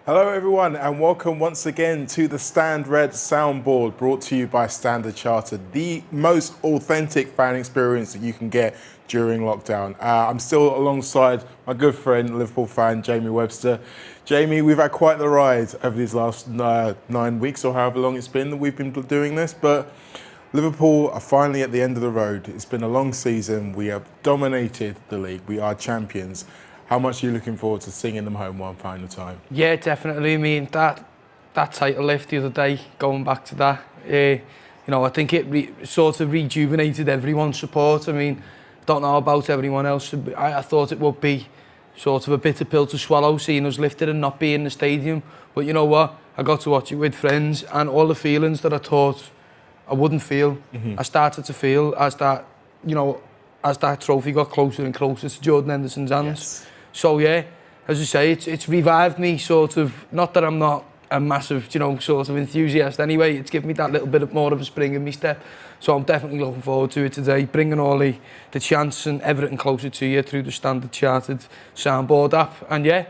Hello everyone and welcome once again to the Stand Red soundboard, brought to you by Standard Chartered, the most authentic fan experience that you can get during lockdown. I'm still alongside my good friend, Liverpool fan, Jamie Webster. Jamie, we've had quite the ride over these last 9 weeks or however long it's been that we've been doing this, but Liverpool are finally at the end of the road. It's been a long season. We have dominated the league. We are champions. How much are you looking forward to singing them home one final time? Yeah, definitely. I mean, that title lift the other day, going back to that, I think it sort of rejuvenated everyone's support. I mean, don't know about everyone else. I thought it would be sort of a bitter pill to swallow, seeing us lifted and not be in the stadium. But you know what? I got to watch it with friends, and all the feelings that I thought I wouldn't feel, I started to feel as that trophy got closer and closer to Jordan Henderson's hands. Yes. So yeah, as I say, it's revived me sort of. Not that I'm not a massive, sort of enthusiast anyway. It's given me that little bit more of a spring in my step. So I'm definitely looking forward to it today, bringing all the chants and everything closer to you through the Standard Chartered soundboard app. And yeah,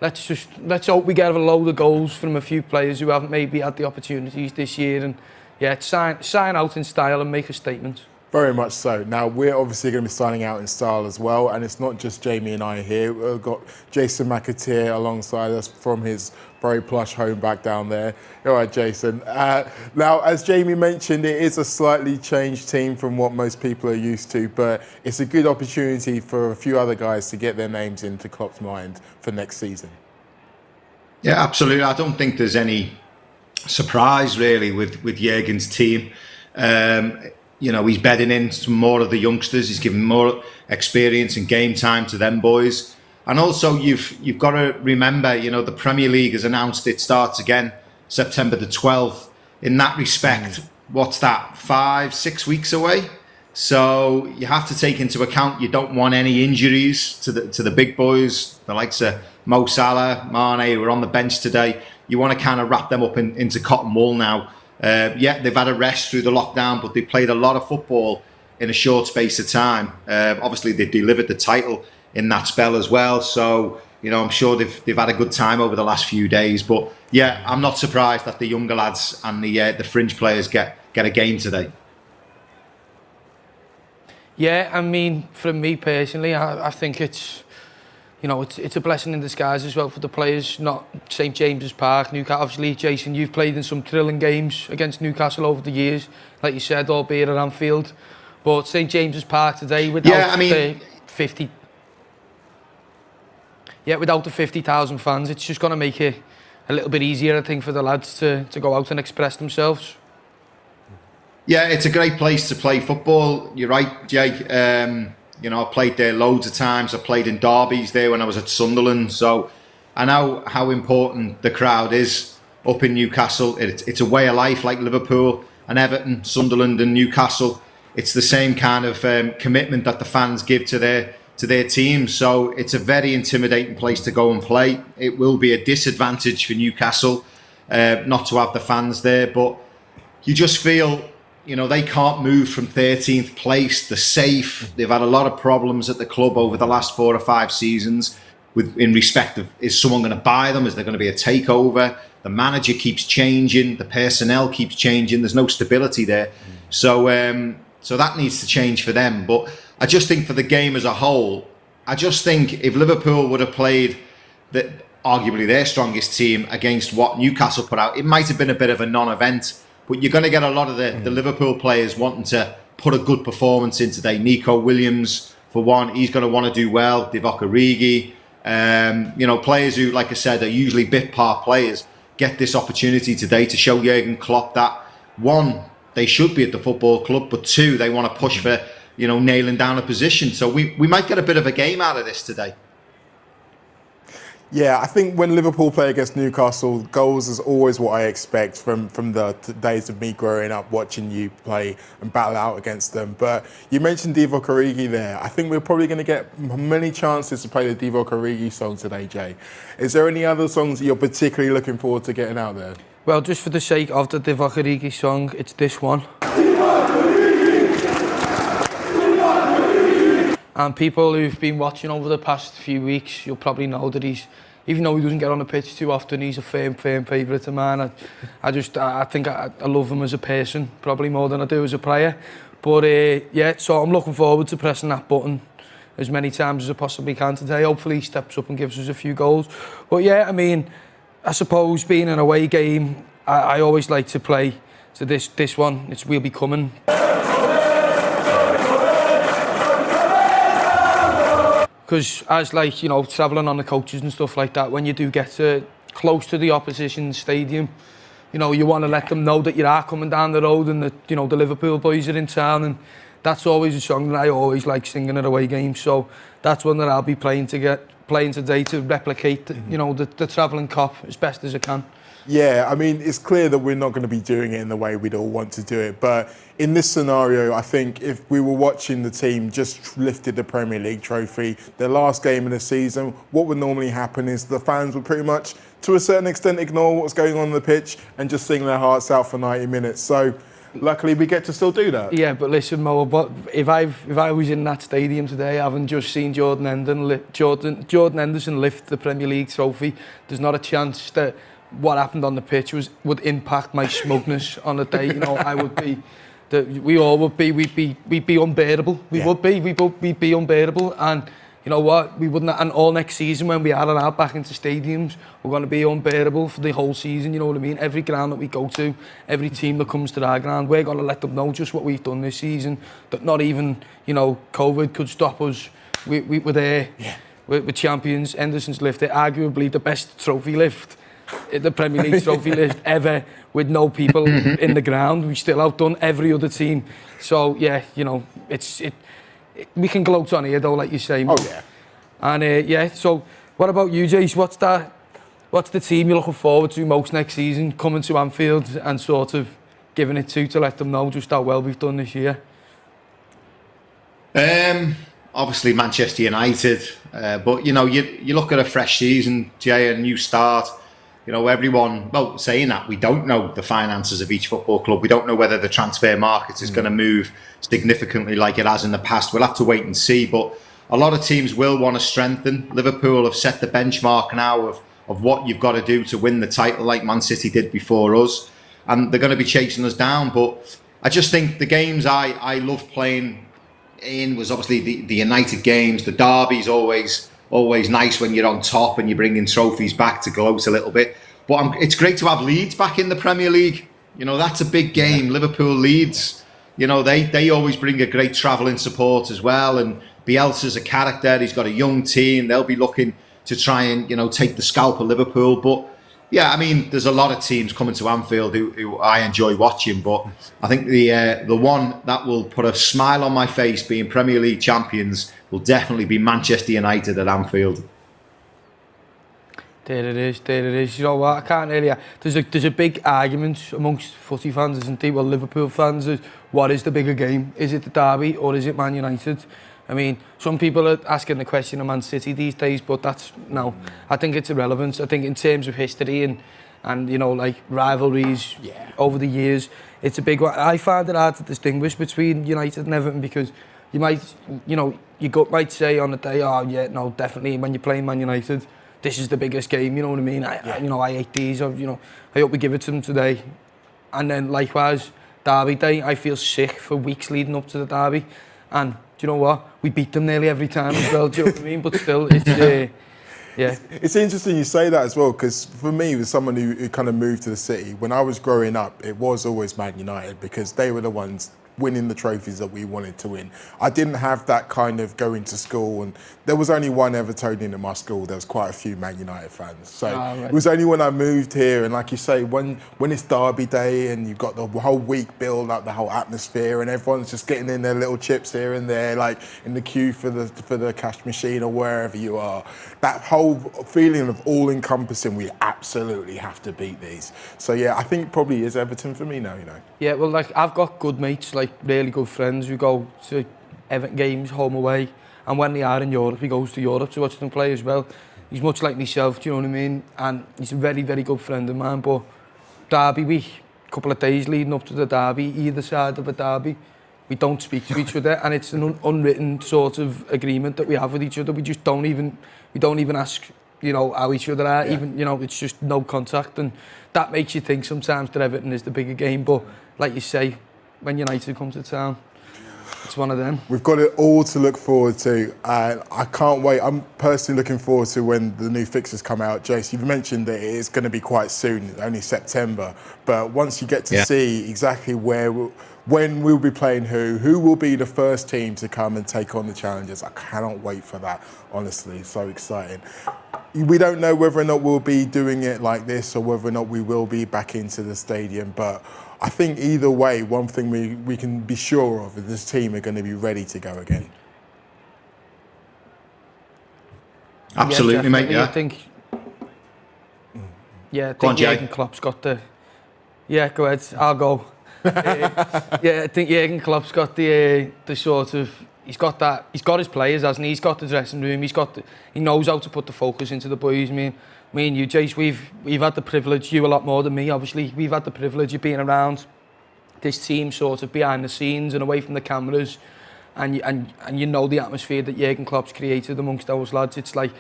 let's hope we get a load of goals from a few players who haven't maybe had the opportunities this year, and yeah, sign out in style and make a statement. Very much so. Now, we're obviously going to be signing out in style as well, and it's not just Jamie and I here. We've got Jason McAteer alongside us from his very plush home back down there. All right, Jason. Now, as Jamie mentioned, it is a slightly changed team from what most people are used to, but it's a good opportunity for a few other guys to get their names into Klopp's mind for next season. Yeah, absolutely. I don't think there's any surprise really with Jurgen's team. He's bedding in some more of the youngsters. He's giving more experience and game time to them boys. And also, you've got to remember, the Premier League has announced it starts again September the 12th. In that respect, what's that, 5-6 weeks away? So you have to take into account you don't want any injuries to the big boys, the likes of Mo Salah, Mane, who are on the bench today. You want to kind of wrap them up into cotton wool now. They've had a rest through the lockdown, but they played a lot of football in a short space of time. Obviously, they delivered the title in that spell as well. So, I'm sure they've had a good time over the last few days. But yeah, I'm not surprised that the younger lads and the fringe players get a game today. Yeah, I mean, for me personally, I think it's a blessing in disguise as well for the players. Not St James's Park, Newcastle. Obviously, Jason, you've played in some thrilling games against Newcastle over the years, like you said, albeit at Anfield. But St James's Park today, without the 50,000 fans, it's just going to make it a little bit easier, I think, for the lads to go out and express themselves. Yeah, it's a great place to play football. You're right, Jake. I played there loads of times. I played in derbies there when I was at Sunderland. So I know how important the crowd is up in Newcastle. It's a way of life, like Liverpool and Everton, Sunderland and Newcastle. It's the same kind of commitment that the fans give to their team. So it's a very intimidating place to go and play. It will be a disadvantage for Newcastle not to have the fans there. But you just feel, they can't move from 13th place. They're safe. They've had a lot of problems at the club over the last 4 or 5 seasons in respect of, is someone going to buy them? Is there going to be a takeover? The manager keeps changing. The personnel keeps changing. There's no stability there. So that needs to change for them. But I just think for the game as a whole, I just think if Liverpool would have played arguably their strongest team against what Newcastle put out, it might have been a bit of a non-event. But you're going to get a lot of the Liverpool players wanting to put a good performance in today. Nico Williams, for one, he's going to want to do well. Divock Origi, players who, like I said, are usually bit part players, get this opportunity today to show Jurgen Klopp that, one, they should be at the football club, but two, they want to push for, nailing down a position. So we might get a bit of a game out of this today. Yeah, I think when Liverpool play against Newcastle, goals is always what I expect from the days of me growing up watching you play and battle out against them. But you mentioned Divock Origi there. I think we're probably going to get many chances to play the Divock Origi song today, Jay. Is there any other songs that you're particularly looking forward to getting out there? Well, just for the sake of the Divock Origi song, it's this one. And people who've been watching over the past few weeks, you'll probably know that he even though he doesn't get on the pitch too often, he's a firm favourite of mine. I think I love him as a person, probably more than I do as a player. But yeah, so I'm looking forward to pressing that button as many times as I possibly can today. Hopefully he steps up and gives us a few goals. But yeah, I mean, I suppose being an away game, I always like to play to this one. We'll be coming. Because as like, you know, travelling on the coaches and stuff like that, when you do get close to the opposition stadium, you know, you want to let them know that you are coming down the road and that, you know, the Liverpool boys are in town, and that's always a song that I always like singing at away games. So that's one that I'll be playing today to replicate, you know, the travelling cop as best as I can. Yeah, I mean, it's clear that we're not going to be doing it in the way we'd all want to do it. But in this scenario, I think if we were watching the team just lifted the Premier League trophy, their last game of the season, what would normally happen is the fans would pretty much, to a certain extent, ignore what's going on the pitch and just sing their hearts out for 90 minutes. So luckily, we get to still do that. Yeah, but listen, Mo, but if I was in that stadium today, having just seen Jordan Henderson lift the Premier League trophy, there's not a chance that what happened on the pitch would impact my smugness on the day. You know, I would be, we all would be, we'd be unbearable. We'd be unbearable, and you know what? We wouldn't. And all next season, when we are allowed back into stadiums, we're going to be unbearable for the whole season. You know what I mean? Every ground that we go to, every team that comes to our ground, we're going to let them know just what we've done this season. That not even, you know, COVID could stop us. We were there. Yeah. We're champions. Henderson's lifted arguably the best trophy lift, the Premier League trophy lift ever, with no people in the ground. We still outdone every other team. So yeah, you know, we can gloat on here though, like you say. Oh yeah. And yeah, so what about you, Jace? What's the team you're looking forward to most next season, coming to Anfield and sort of giving it to let them know just how well we've done this year? Obviously Manchester United, but you know, you look at a fresh season, Jay, a new start. You know, everyone, well, saying that, we don't know the finances of each football club. We don't know whether the transfer market is going to move significantly like it has in the past. We'll have to wait and see. But a lot of teams will want to strengthen. Liverpool have set the benchmark now of what you've got to do to win the title, like Man City did before us. And they're going to be chasing us down. But I just think the games I love playing in was obviously the United games. The derby's always nice when you're on top and you're bringing trophies back to gloat a little bit. But it's great to have Leeds back in the Premier League. You know, that's a big game. Yeah. Liverpool, Leeds, you know, they always bring a great travelling support as well. And Bielsa's a character. He's got a young team. They'll be looking to try and, you know, take the scalp of Liverpool. But yeah, I mean, there's a lot of teams coming to Anfield who I enjoy watching. But I think the one that will put a smile on my face, being Premier League champions, will definitely be Manchester United at Anfield. There it is. You know what? I can't really. There's a big argument amongst footy fans, isn't there? Well, Liverpool fans is, what is the bigger game? Is it the derby or is it Man United? I mean, some people are asking the question of Man City these days, but that's no. I think it's irrelevant. I think in terms of history and you know, like rivalries over the years, it's a big one. I find it hard to distinguish between United and Everton, because you might, you know, your gut might say on the day, oh yeah, no, definitely when you're playing Man United, this is the biggest game. You know what I mean? I hate these. You know, I hope we give it to them today. And then likewise, Derby Day, I feel sick for weeks leading up to the derby. And do you know what? We beat them nearly every time as well. Do you know what I mean? But still, it's yeah. It's interesting you say that as well, because for me, as someone who kind of moved to the city, when I was growing up, it was always Man United, because they were the ones winning the trophies that we wanted to win. I didn't have that kind of going to school, and there was only one Evertonian in my school. There was quite a few Man United fans. So It was only when I moved here, and like you say, when it's Derby Day and you've got the whole week build up, the whole atmosphere, and everyone's just getting in their little chips here and there, like in the queue for the cash machine or wherever you are. That whole feeling of all-encompassing, we absolutely have to beat these. So yeah, I think it probably is Everton for me now, you know. Yeah, well, like I've got good mates, like really good friends who go to Everton games, home away, and when they are in Europe, he goes to Europe to watch them play as well. He's much like myself, do you know what I mean? And he's a very, very good friend of mine. But derby week, a couple of days leading up to the derby, either side of a derby, we don't speak to each other, and it's an unwritten sort of agreement that we have with each other. We don't even ask you know, how each other are. Yeah. Even, you know, it's just no contact, and that makes you think sometimes that Everton is the bigger game. But like you say, when United come to town, it's one of them. We've got it all to look forward to, and I can't wait. I'm personally looking forward to when the new fixtures come out. Jace, you've mentioned that it's going to be quite soon, only September, but once you get to see exactly when we'll be playing who will be the first team to come and take on the challengers, I cannot wait for that, honestly. It's so exciting. We don't know whether or not we'll be doing it like this or whether or not we will be back into the stadium, but I think either way, one thing we can be sure of is this team are going to be ready to go again. Absolutely, mate. Yeah. I think. Yeah, I Go on, think Jay. Jurgen Klopp's got the. Yeah, go ahead. I'll go. Yeah, I think Jurgen Klopp's got the sort of. He's got that. He's got his players, hasn't he? He's got the dressing room. He knows how to put the focus into the boys. I mean, me and you, Jace, we've had the privilege. You a lot more than me, obviously. We've had the privilege of being around this team, sort of behind the scenes and away from the cameras, and you know the atmosphere that Jurgen Klopp's created amongst those lads. It's like,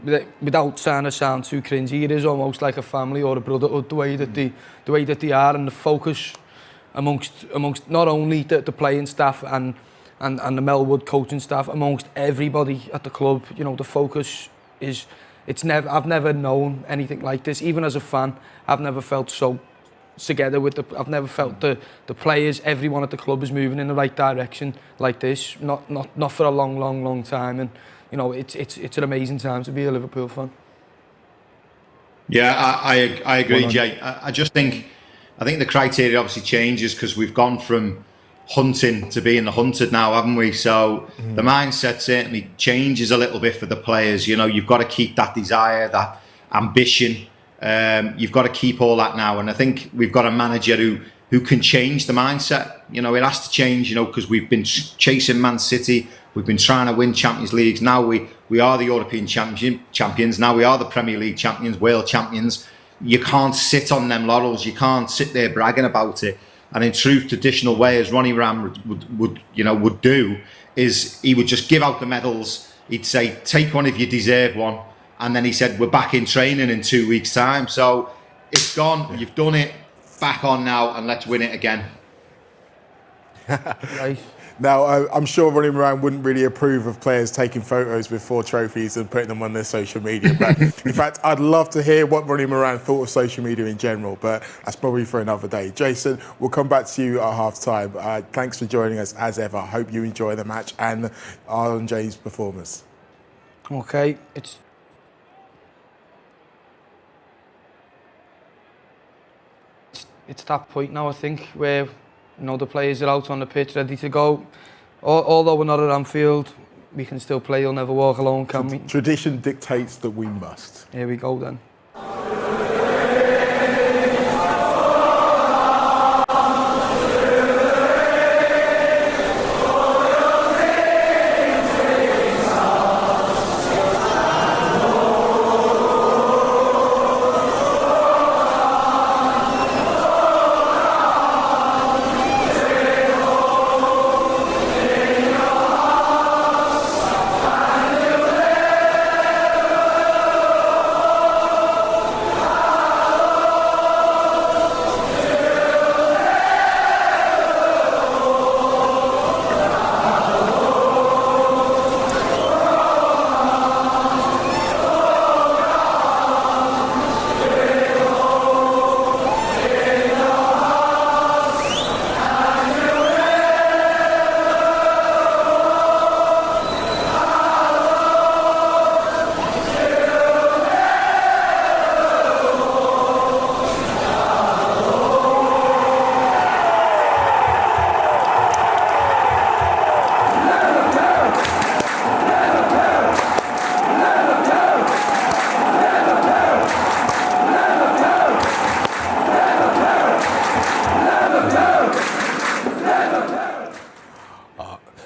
without trying to sound too cringy, it is almost like a family or a brotherhood. The way that they are, and the focus amongst not only the playing staff and the Melwood coaching staff, amongst everybody at the club. You know, the focus is. I've never known anything like this. Even as a fan, I've never felt so together with I've never felt the players, everyone at the club is moving in the right direction like this. Not for a long time. And you know, it's an amazing time to be a Liverpool fan. Yeah, I agree, Jay. I think the criteria obviously changes because we've gone from hunting to being the hunted now, haven't we? So the mindset certainly changes a little bit for the players. You know, you've got to keep that desire, that ambition. You've got to keep all that now. And I think we've got a manager who can change the mindset. You know, it has to change, you know, because we've been chasing Man City. We've been trying to win Champions Leagues. Now we are the European champions. Now we are the Premier League champions, world champions. You can't sit on them laurels. You can't sit there bragging about it. And in true traditional way, as Ronnie Ram would do, is he would just give out the medals. He'd say, take one if you deserve one. And then he said, we're back in training in 2 weeks' time. So it's gone. You've done it. Back on now, and let's win it again. Right. Now, I'm sure Ronnie Moran wouldn't really approve of players taking photos with 4 trophies and putting them on their social media. But in fact, I'd love to hear what Ronnie Moran thought of social media in general, but that's probably for another day. Jason, we'll come back to you at half-time. Thanks for joining us as ever. I hope you enjoy the match and Jay's performance. Okay, it's that point now, I think, where you know the players are out on the pitch ready to go. Although we're not at Anfield, we can still play. You'll never walk alone, can we? Tradition dictates that we must. Here we go then.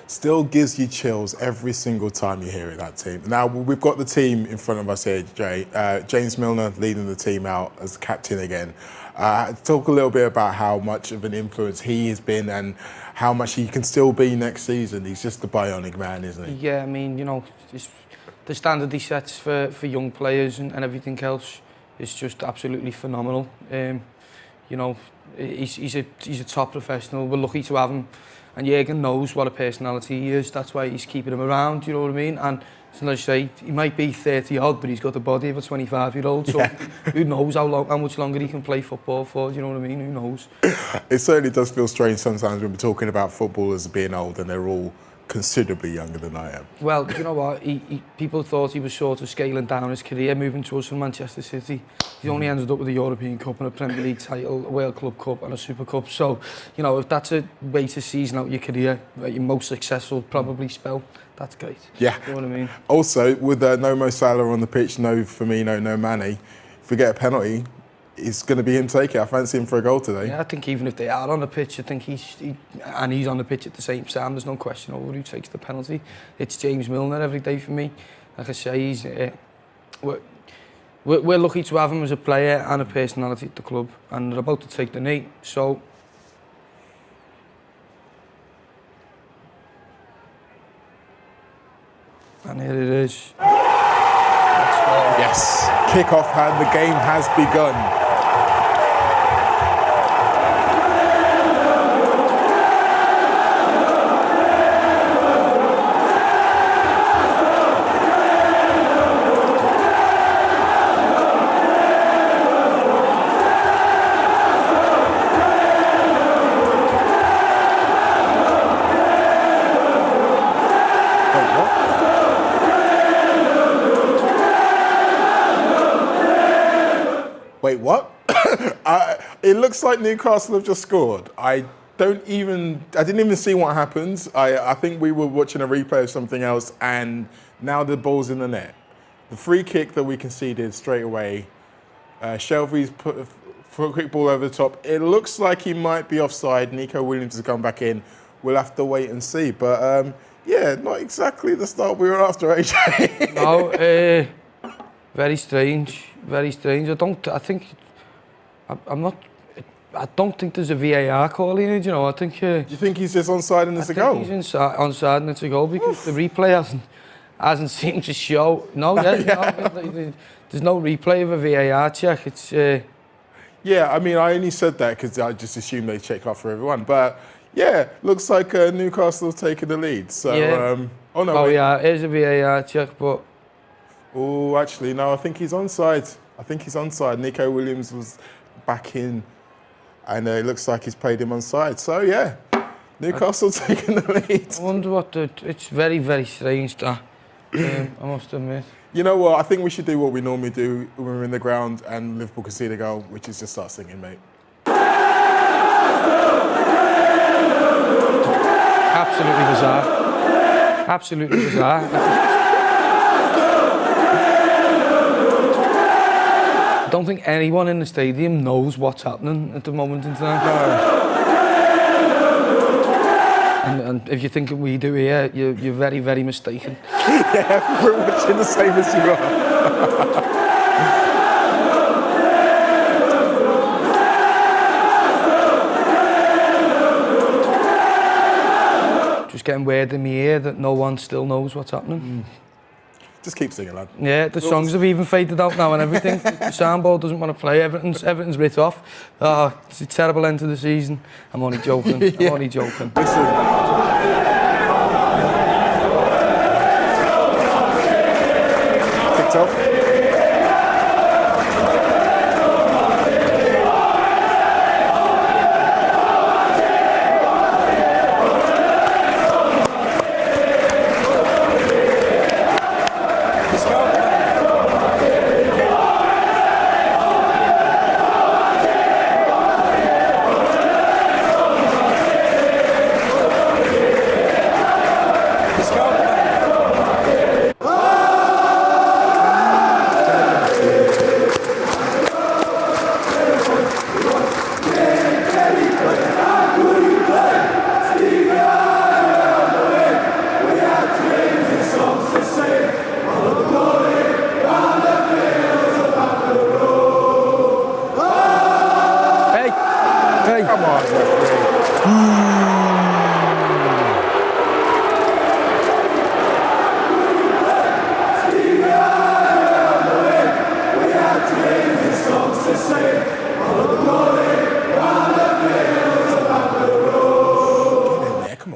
Still gives you chills every single time you hear it, that team. Now, we've got the team in front of us here, Jay. James Milner leading the team out as captain again. Talk a little bit about how much of an influence he has been and how much he can still be next season. He's just a bionic man, isn't he? Yeah, I mean, you know, just the standard he sets for young players and everything else is just absolutely phenomenal. You know, he's a top professional. We're lucky to have him, and Jürgen knows what a personality he is. That's why he's keeping him around. You know what I mean? And so let's say he might be 30 odd, but he's got the body of a 25-year-old. So who knows how much longer he can play football for? You know what I mean? Who knows? It certainly does feel strange sometimes when we're talking about footballers being old and they're all considerably younger than I am. Well, you know what? People thought he was sort of scaling down his career, moving to us from Manchester City. He only ended up with a European Cup and a Premier League title, a World Club Cup and a Super Cup. So, you know, if that's a way to season out your career, your most successful probably spell, that's great. Yeah. You know what I mean? Also, with no Mo Salah on the pitch, no Firmino, no Mane, if we get a penalty, it's going to be him taking it. I fancy him for a goal today. Yeah, I think even if they are on the pitch, I think he's on the pitch at the same time. There's no question over who takes the penalty. It's James Milner every day for me. Like I say, he's we're lucky to have him as a player and a personality at the club, and they're about to take the knee. So. And here it is. Yes, kick-off hand, the game has begun. Wait, what? It looks like Newcastle have just scored. I didn't even see what happened. I think we were watching a replay of something else, and now the ball's in the net. The free kick that we conceded straight away. Shelby's put a quick ball over the top. It looks like he might be offside. Nico Williams has come back in. We'll have to wait and see. But yeah, not exactly the start we were after, AJ. No, very strange. Very strange. I don't think there's a VAR call here. You know, I think. Do you think he's just onside and it's a goal? He's onside and it's a goal because the replay hasn't seemed to show. No, no, there's no replay of a VAR check. It's. Yeah, I mean, I only said that because I just assumed they check off for everyone. But yeah, looks like Newcastle taking the lead. So. Yeah. Yeah, here's a VAR check, but. Oh, actually, no, I think he's onside. Nico Williams was back in, and it looks like he's played him onside. So, yeah, Newcastle taking the lead. I wonder it's very, very strange, that, I must admit. You know what, I think we should do what we normally do when we're in the ground and Liverpool concede a goal, which is just start singing, mate. Absolutely bizarre. Absolutely bizarre. I don't think anyone in the stadium knows what's happening at the moment in time. No. And if you're thinking we do here, you're very, very mistaken. Yeah, we're watching the same as you are. Just getting word in my ear that no one still knows what's happening. Just keep singing, lad. Yeah, the songs have even faded out now and everything. The soundboard doesn't want to play. Everything's writ off. Oh, it's a terrible end to the season. I'm only joking. I'm only joking. Listen. Kicked off.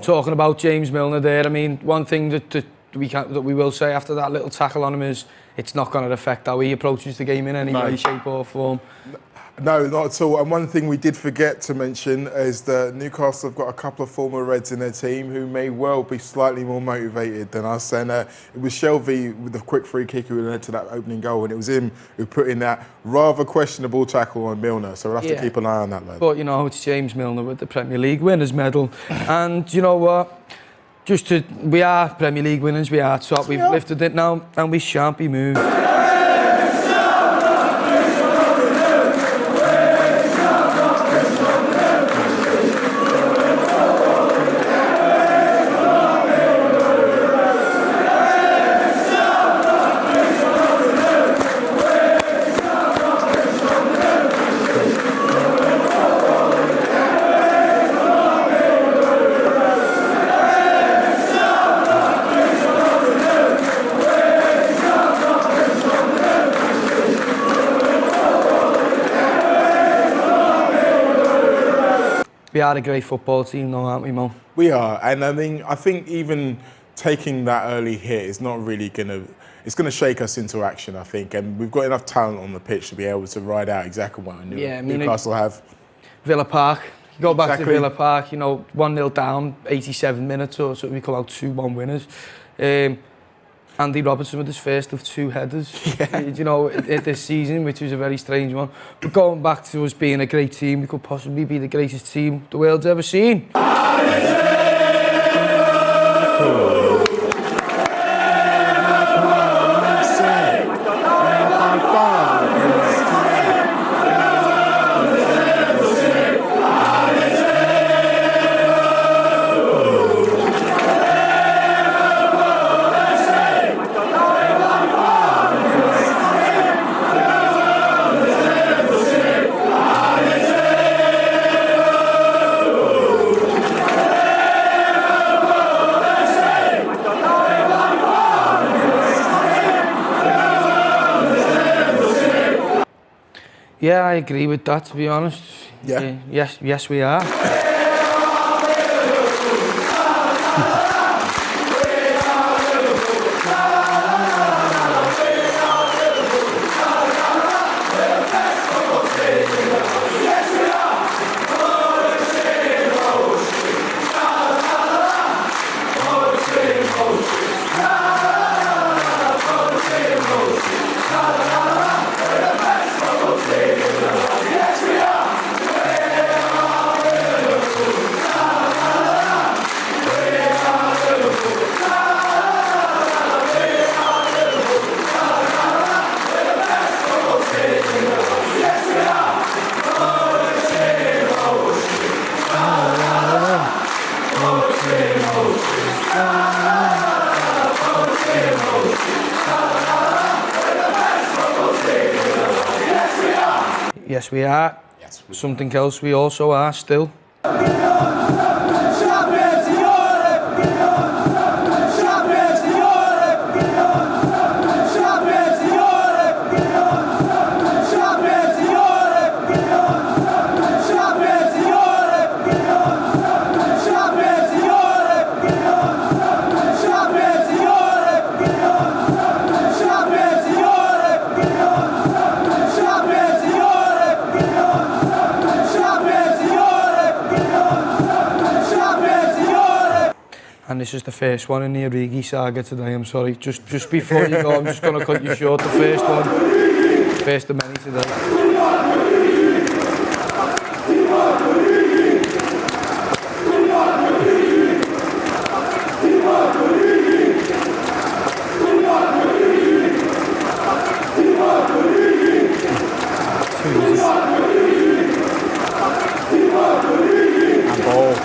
talking about James Milner there, I mean, one thing that we will say after that little tackle on him is it's not going to affect how he approaches the game in any way, shape or form. No, not at all. And one thing we did forget to mention is that Newcastle have got a couple of former Reds in their team who may well be slightly more motivated than us. And it was Shelvey with the quick free kick who led to that opening goal, and it was him who put in that rather questionable tackle on Milner. So we'll have to keep an eye on that, lad. But, you know, it's James Milner with the Premier League winners medal. And, you know what? We are Premier League winners, we are top. We've lifted it now, and we shan't be moved. We are a great football team now, aren't we, Mo? We are, and I mean, I think even taking that early hit is not really it's gonna shake us into action, I think, and we've got enough talent on the pitch to be able to ride out exactly what Newcastle have. Villa Park, you go back to Villa Park, you know, 1-0 down, 87 minutes or so, we come out 2-1 winners. Andy Robertson with his first of 2 headers, you know, this season, which was a very strange one. But going back to us being a great team, we could possibly be the greatest team the world's ever seen. Yeah, I agree with that, to be honest. Yeah. Yes, we are. Yes, we are. Yes, Something else we also are still. And this is the first one in the Origi saga today, I'm sorry. Just before you go, I'm just going to cut you short. The first one, first of many today. And ball.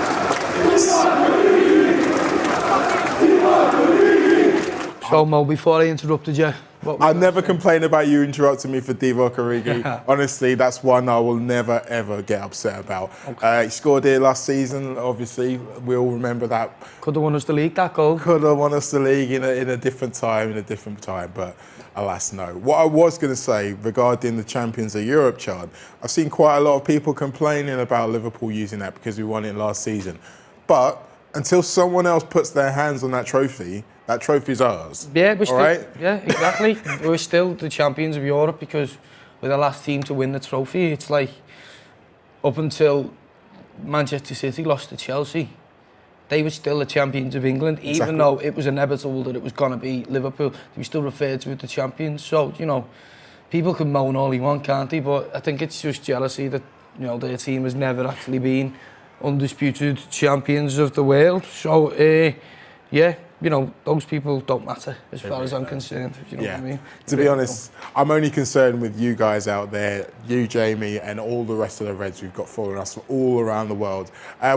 So Mo, before I interrupted you, I never complain about you interrupting me for Divock Origi. Honestly, that's one I will never ever get upset about. He scored here last season, obviously. We all remember that. Could have won us the league, that goal. Could have won us the league in a different time, but alas, no. What I was going to say regarding the Champions of Europe chart, I've seen quite a lot of people complaining about Liverpool using that because we won it last season. But until someone else puts their hands on that trophy's ours. Yeah, we're still, right? yeah, exactly. We're still the champions of Europe because we're the last team to win the trophy. It's like up until Manchester City lost to Chelsea, they were still the champions of England, even though it was inevitable that it was going to be Liverpool. They were still referred to as the champions. So, you know, people can moan all they want, can't they? But I think it's just jealousy that, you know, their team has never actually been undisputed champions of the world. So, yeah, you know, those people don't matter as far as I'm concerned. You know what I mean? To be honest, I'm only concerned with you guys out there, you, Jamie, and all the rest of the Reds we've got following us from all around the world.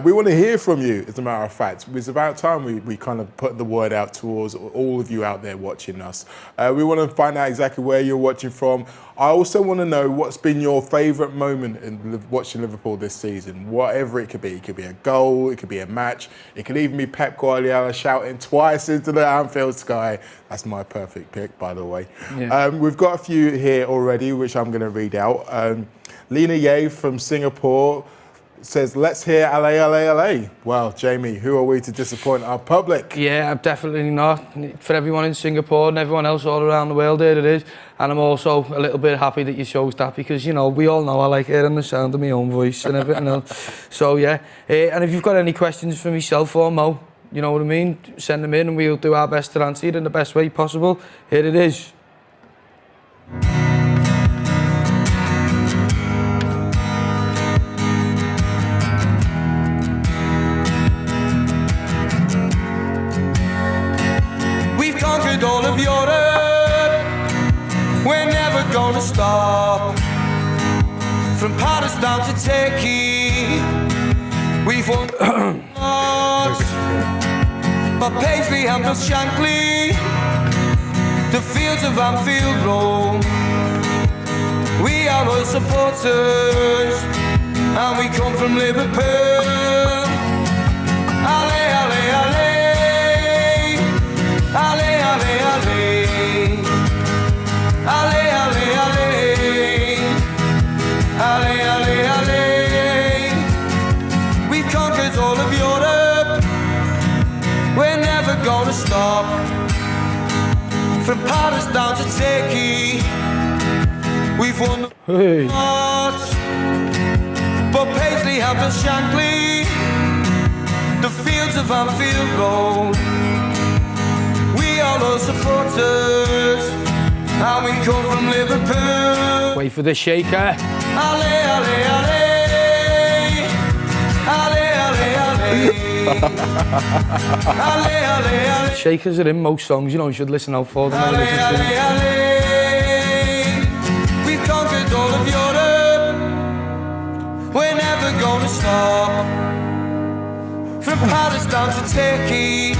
We want to hear from you, as a matter of fact. It's about time we kind of put the word out towards all of you out there watching us. We want to find out exactly where you're watching from. I also want to know what's been your favourite moment in watching Liverpool this season, whatever it could be. It could be a goal, it could be a match, it could even be Pep Guardiola shouting twice into the Anfield sky. That's my perfect pick, by the way. Yeah. We've got a few here already, which I'm going to read out. Lena Ye from Singapore says, let's hear Allez, Allez, Allez. Well, Jamie, who are we to disappoint our public? Yeah, I'm definitely not. For everyone in Singapore and everyone else all around the world, there it is. And I'm also a little bit happy that you chose that because, you know, we all know I like hearing the sound of my own voice and everything else. So, yeah. And if you've got any questions for myself or Mo, you know what I mean, send them in and we'll do our best to answer it in the best way possible. Here it is. All of Europe, we're never gonna stop. From Paris down to Turkey, we've won lots. But Paisley, Hampton, Shankly, the fields of Anfield Road. We are all supporters, and we come from Liverpool. Allez, allez, allez. Allez, allez, allez. Allez, allez, allez. Allez, allez, allez. We've conquered all of Europe. We're never gonna stop. From Paris down to Turkey, we've won the hearts. But Paisley, Hampton, Shankly, the fields of Anfield Road. We are all supporters, and we come from Liverpool. Wait for the shaker. Allez, allez, allez. Allez, allez, allez. Allez, allez, allez. Shakers are in most songs, you know, you should listen out for them. Allez, allez, allez. We've conquered all of Europe. We're never gonna stop. From Paris down to Turkey.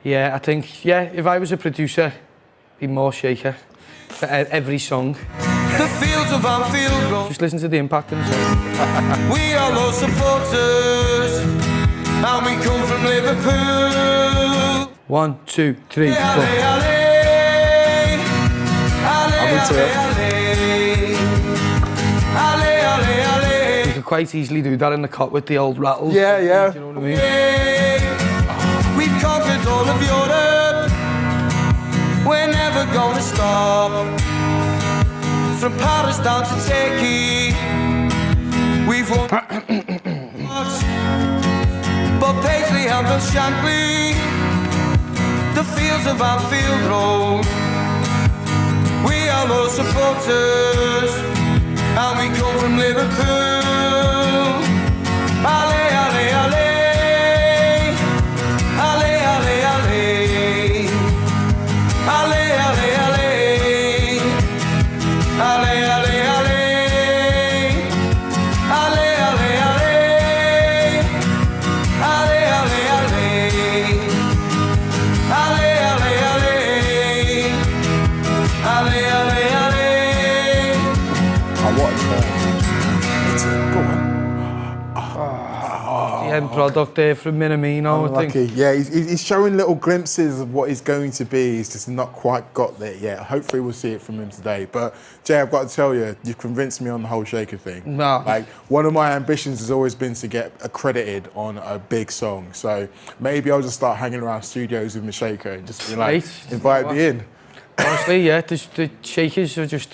Yeah, I think, if I was a producer, I'd be more shaker for every song. The fields of Anfield Road. Just listen to the impact in the song. We are all supporters, and we come from Liverpool. 1, 2, 3, 4. Allez, allez. Allez, into it. allez, allez. Allez, allez. You could quite easily do that in the cot with the old rattles. Yeah, yeah. Do you know what I mean? We've conquered all of Europe. We're never gonna stop. From Paris down to Turkey, we've won. But Paisley, Hampton, Shankly, the fields of Anfield Road. We are all supporters, and we come from Liverpool. Allez, allez, allez. Allez, allez, allez. Allez, allez, allez. Allez, allez, allez. Allez, allez, allez. Allez, allez, allez. Allez, allez, allez. Allez, allez, allez. I watched that. end product there from Minamino, I Unlucky. think. Yeah, he's showing little glimpses of what he's going to be. He's just not quite got there yet. Hopefully we'll see it from him today. But Jay, I've got to tell you, you've convinced me on the whole Shaker thing. No. Like, one of my ambitions has always been to get accredited on a big song. So maybe I'll just start hanging around studios with my Shaker and just be like, invite me in. Honestly, yeah, the Shakers are just...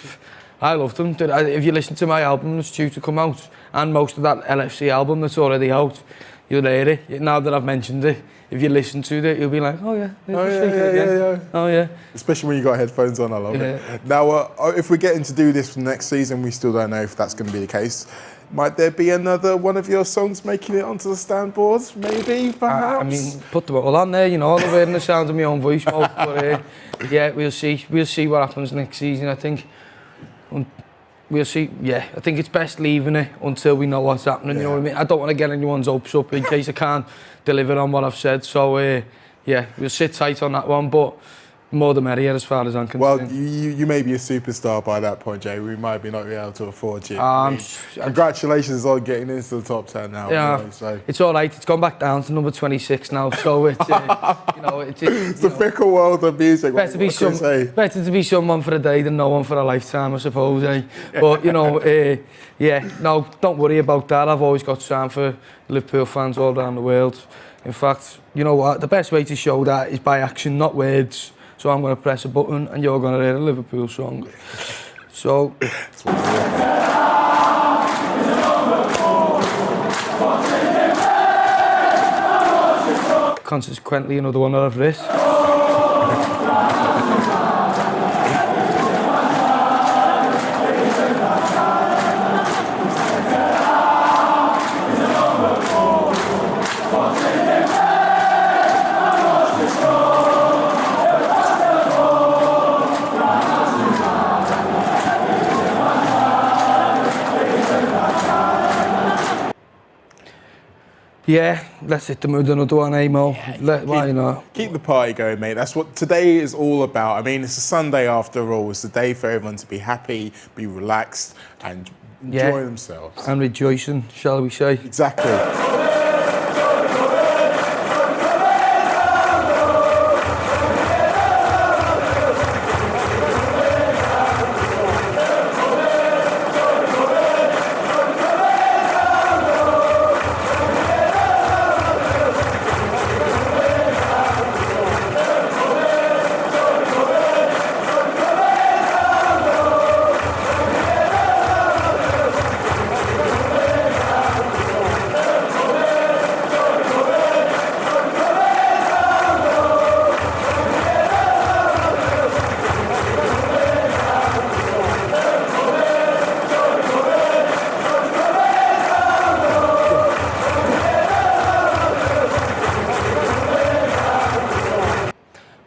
I love them. If you listen to my album that's due to come out, and most of that LFC album that's already out, you'll hear it. Now that I've mentioned it, if you listen to it, you'll be like, oh yeah, Yeah. Oh yeah. Especially when you got headphones on, I love it. Now, if we're getting to do this for next season, we still don't know if that's going to be the case. Might there be another one of your songs making it onto the stand boards? Maybe, perhaps? I mean, put them all on there, you know, all the way in the sound of my own voice. But yeah, we'll see. We'll see what happens next season, I think. We'll see. Yeah, I think it's best leaving it until we know what's happening. You know what I mean? I don't want to get anyone's hopes up in case I can't deliver on what I've said. So yeah, we'll sit tight on that one. But more the merrier as far as I'm concerned. Well, you may be a superstar by that point, Jay. We might be not be able to afford you. Congratulations on getting into the top 10 now. Yeah, you know, so. It's all right. It's gone back down to number 26 now. So it's you know, it's the fickle world of music. Better to be someone for a day than no one for a lifetime, I suppose. But you know, yeah, no, don't worry about that. I've always got time for Liverpool fans all around the world. In fact, you know what? The best way to show that is by action, not words. So I'm going to press a button and you're going to hear a Liverpool song. So... Consequently, another one of this. Yeah, let's hit them with another one, Mo. Why not? Keep the party going, mate. That's what today is all about. I mean, it's a Sunday after all. It's a day for everyone to be happy, be relaxed, and enjoy themselves. And rejoicing, shall we say. Exactly.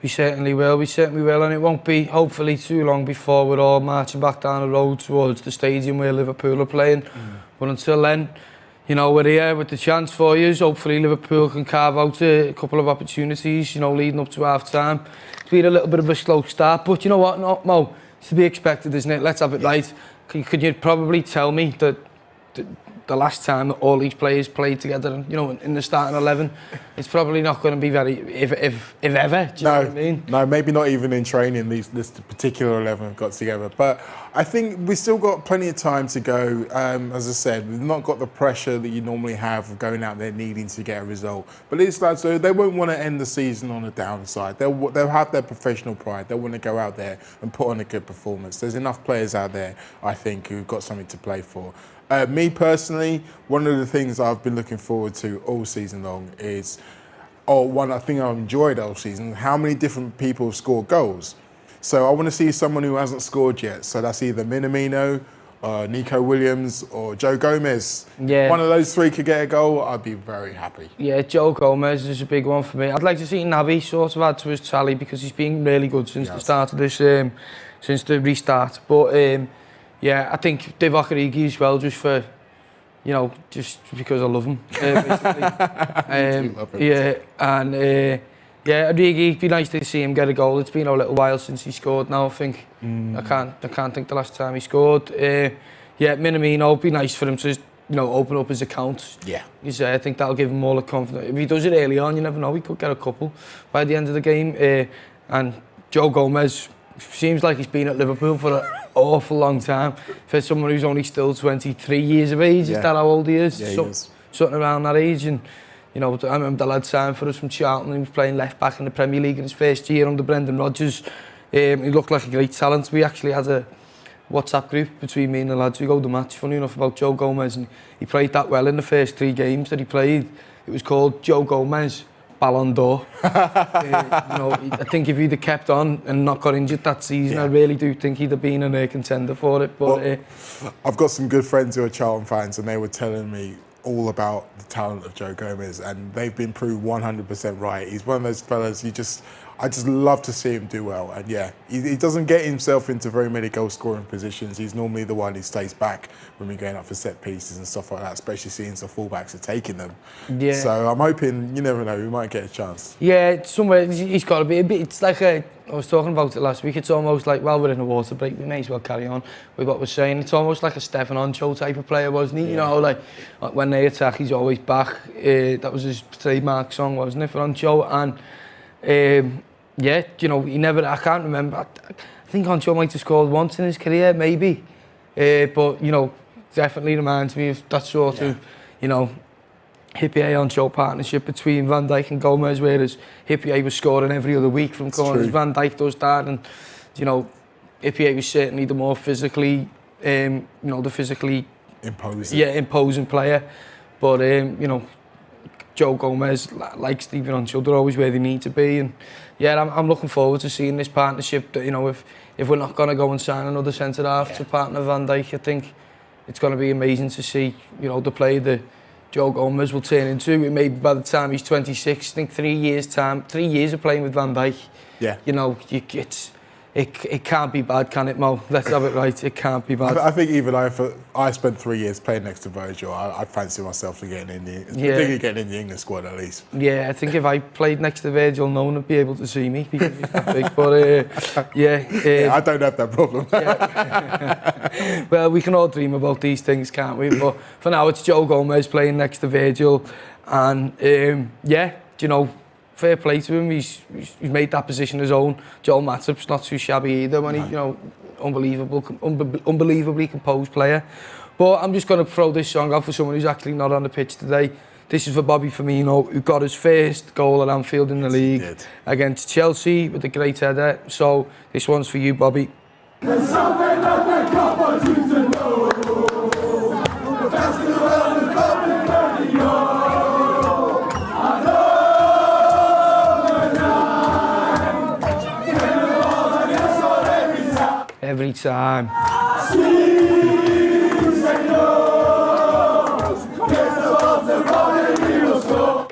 We certainly will, and it won't be hopefully too long before we're all marching back down the road towards the stadium where Liverpool are playing. But until then, you know, we're here with the chance for you. Hopefully Liverpool can carve out a couple of opportunities, you know, leading up to half-time. It's been a little bit of a slow start, but you know what, Mo, it's to be expected, isn't it? Let's have it right. Could you probably tell me that the last time that all these players played together, you know, in the starting 11, it's probably not going to be very, if ever, do you know what I mean? No, maybe not even in training, this particular 11 got together. But I think we've still got plenty of time to go. As I said, we've not got the pressure that you normally have of going out there needing to get a result. But these lads, they won't want to end the season on a downside. They'll have their professional pride. They'll want to go out there and put on a good performance. There's enough players out there, I think, who've got something to play for. Me personally, one of the things I've been looking forward to all season long is, one I think I've enjoyed all season, how many different people have scored goals. So I want to see someone who hasn't scored yet. So that's either Minamino, Nico Williams or Joe Gomez. Yeah. One of those three could get a goal, I'd be very happy. Yeah, Joe Gomez is a big one for me. I'd like to see Naby sort of add to his tally because he's been really good since the start of this, since the restart. But yeah, I think Divock Origi as well, just for, you know, just because I love him, basically. Love him. Yeah, and yeah, Origi, it'd be nice to see him get a goal. It's been a little while since he scored now, I think. I can't think the last time he scored. Yeah, Minamino, it'd be nice for him to open up his account. Yeah. I think that'll give him all the confidence. If he does it early on, you never know, he could get a couple by the end of the game. And Joe Gomez seems like he's been at Liverpool for an awful long time. For someone who's only still 23 years of age, is that how old he is? Yeah, he is. Something around that age. And I remember the lad signed for us from Chants. He was playing left back in the Premier League in his first year under Brendan Rodgers. He looked like a great talent. We actually had a WhatsApp group between me and the lads who go to the match, funny enough, about Joe Gomez, and he played that well in the first 3 games that he played. It was called Joe Gomez Ballon d'Or. I think if he'd have kept on and not got injured that season, I really do think he'd have been a contender for it. But I've got some good friends who are Charlton fans, and they were telling me all about the talent of Joe Gomez, and they've been proved 100% right. He's one of those fellas I just love to see him do well. And yeah, he doesn't get himself into very many goal scoring positions. He's normally the one who stays back when we're going up for set pieces and stuff like that, especially seeing the fullbacks are taking them. Yeah. So I'm hoping, you never know, we might get a chance. Yeah, somewhere he's got to be a bit. It's like I was talking about it last week. It's almost like, well, we're in a water break, we may as well carry on with what we're saying. It's almost like a Stefan Ancho type of player, wasn't he? Yeah. Like when they attack, he's always back. That was his trademark song, wasn't it, for Ancho? And yeah, he never. I can't remember. I think Ancho might have scored once in his career, maybe. But definitely reminds me of that sort of, Hippier-Ancho partnership between Van Dijk and Gomez, whereas Hippier was scoring every other week from corners. Van Dijk does that, and Hippier was certainly the more physically, the physically imposing player. But Joe Gomez, like Stephen Ancho, they're always where they need to be, and I'm looking forward to seeing this partnership. That if we're not going to go and sign another centre half to partner Van Dijk, I think it's going to be amazing to see the player that Joe Gomez will turn into. Maybe by the time he's 26, I think 3 years time, 3 years of playing with Van Dijk. Yeah. It can't be bad, can it, Mo? Let's have it right. It can't be bad. I think even I spent 3 years playing next to Virgil, I'd fancy myself to getting in the England squad at least. Yeah, I think if I played next to Virgil, no one would be able to see me because he's that big. But I don't have that problem. Well, we can all dream about these things, can't we? But for now, it's Joe Gomez playing next to Virgil, and fair play to him. He's made that position his own. Joel Matip's not too shabby either. When unbelievably composed player. But I'm just going to throw this song out for someone who's actually not on the pitch today. This is for Bobby Firmino, who got his first goal at Anfield in the league against Chelsea with a great header. So this one's for you, Bobby. Every time.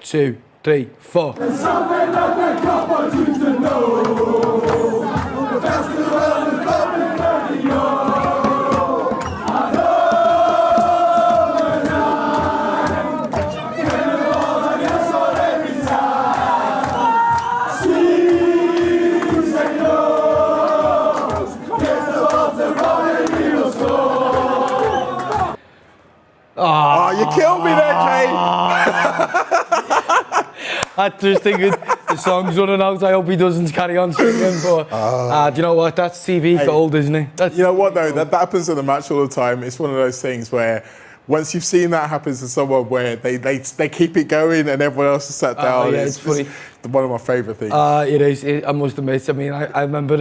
2, 3, 4. Oh, you killed me there, Jay. I just think the song's running out. I hope he doesn't carry on singing. But do you know what? That's TV gold, isn't it? You know what though? That happens in the match all the time. It's one of those things where once you've seen that happen to someone where they keep it going and everyone else is sat down. Yeah, it's funny. One of my favourite things. It is. I must admit. I mean, I remember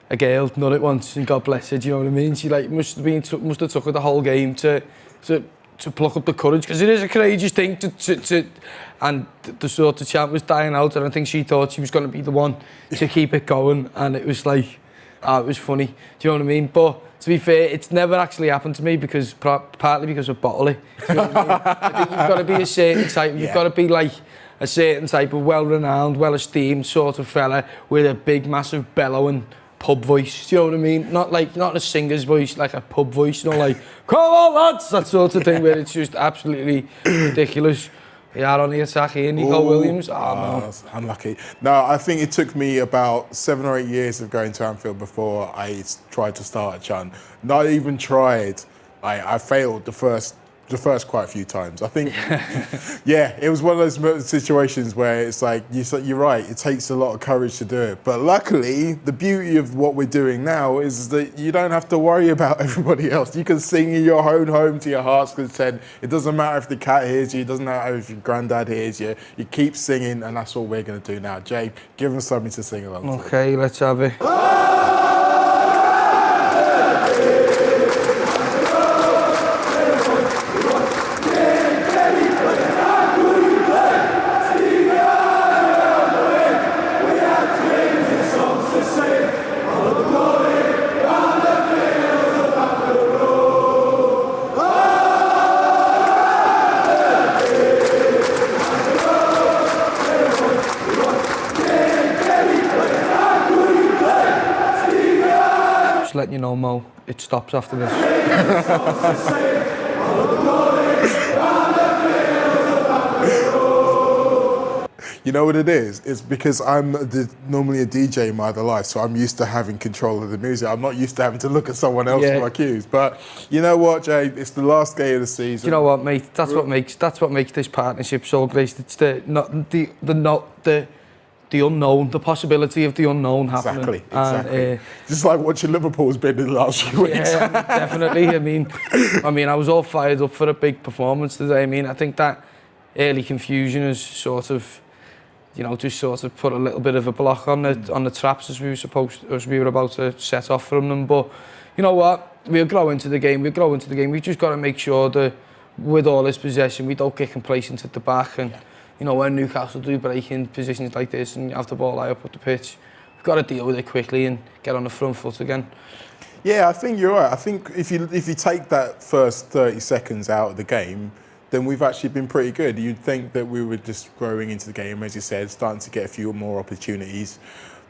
a girl done it once, and God bless her. Do you know what I mean? She must have took her the whole game to pluck up the courage, because it is a courageous thing and the sort of chant was dying out, and I think she thought she was going to be the one to keep it going, and it was like, it was funny. Do you know what I mean? But to be fair, it's never actually happened to me because partly because of Bottley. Do you know what I mean? I think you've got to be a certain type. You've got to be like a certain type of well-renowned, well-esteemed sort of fella with a big, massive bellowing pub voice, do you know what I mean? Not a singer's voice, like a pub voice, like, come on lads, that sort of thing, where it's just absolutely ridiculous. Yeah, on the attack here, Nico Williams. No. Unlucky. No, I think it took me about 7 or 8 years of going to Anfield before I tried to start a chant. Not even tried. I failed the first the first quite a few times. I think, yeah, it was one of those situations where it's like, you're right, it takes a lot of courage to do it. But luckily, the beauty of what we're doing now is that you don't have to worry about everybody else. You can sing in your own home to your heart's content. It doesn't matter if the cat hears you, it doesn't matter if your granddad hears you. You keep singing, and that's what we're going to do now. Jay, give us something to sing along to. Okay, let's have it. Letting you know, Mo, it stops after this. You know what it is? It's because I'm normally a DJ in my other life, so I'm used to having control of the music. I'm not used to having to look at someone else for my cues. But you know what, Jay? It's the last game of the season. You know what, mate? That's what makes this partnership so great. It's the unknown, the possibility of the unknown happening. Exactly. Just like watching Liverpool's been in the last few weeks. Yeah, definitely. I mean, I was all fired up for a big performance today. I mean, I think that early confusion has sort of, just sort of put a little bit of a block on the traps as we were about to set off from them. But you know what? We'll grow into the game. We've just got to make sure that with all this possession, we don't get complacent at the back. And when Newcastle do break in positions like this and you have the ball high up the pitch, we've got to deal with it quickly and get on the front foot again. Yeah, I think you're right. I think if you take that first 30 seconds out of the game, then we've actually been pretty good. You'd think that we were just growing into the game, as you said, starting to get a few more opportunities.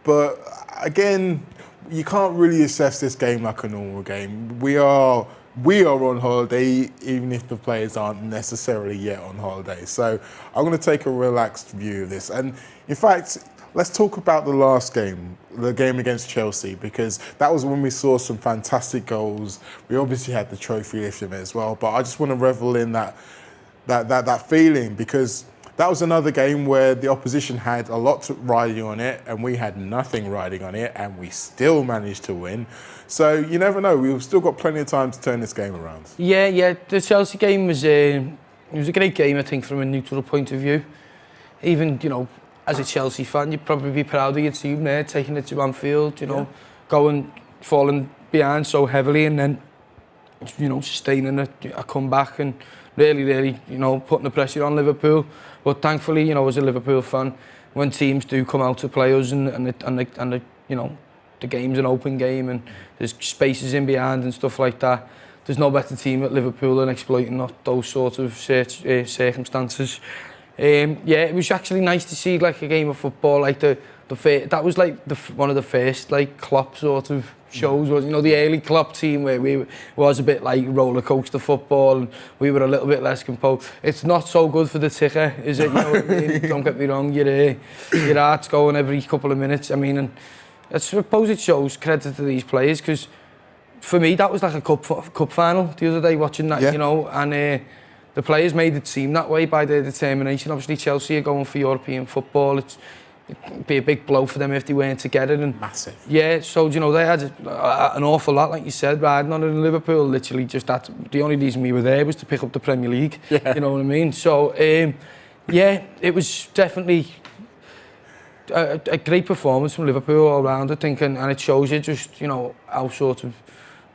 But again, you can't really assess this game like a normal game. We are on holiday, even if the players aren't necessarily yet on holiday. So I'm going to take a relaxed view of this. And in fact, let's talk about the last game, the game against Chelsea, because that was when we saw some fantastic goals. We obviously had the trophy lifting as well, but I just want to revel in that feeling, because that was another game where the opposition had a lot riding on it and we had nothing riding on it, and we still managed to win. So you never know, we've still got plenty of time to turn this game around. Yeah, the Chelsea game was it was a great game, I think, from a neutral point of view. Even, as a Chelsea fan, you'd probably be proud of your team there, taking it to Anfield, falling behind so heavily and then, sustaining a comeback and really, putting the pressure on Liverpool. But thankfully, as a Liverpool fan, when teams do come out to play us and the game's an open game and there's spaces in behind and stuff like that, there's no better team at Liverpool than exploiting those sort of circumstances. It was actually nice to see like a game of football like that was like one of the first like Klopp sort of shows, was the early Klopp team where we was a bit like roller coaster football and we were a little bit less composed. It's not so good for the ticker, is it? You know what I mean? Don't get me wrong, your heart's going every couple of minutes. I mean, and I suppose it shows credit to these players, because for me that was like a cup final the other day watching that, and the players made it seem that way by their determination. Obviously Chelsea are going for European football. It'd be a big blow for them if they weren't together. And massive. Yeah, so they had an awful lot, like you said, riding on it in Liverpool. Literally just that. The only reason we were there was to pick up the Premier League. Yeah. You know what I mean? So it was definitely a great performance from Liverpool all round, I think, and it shows you just how sort of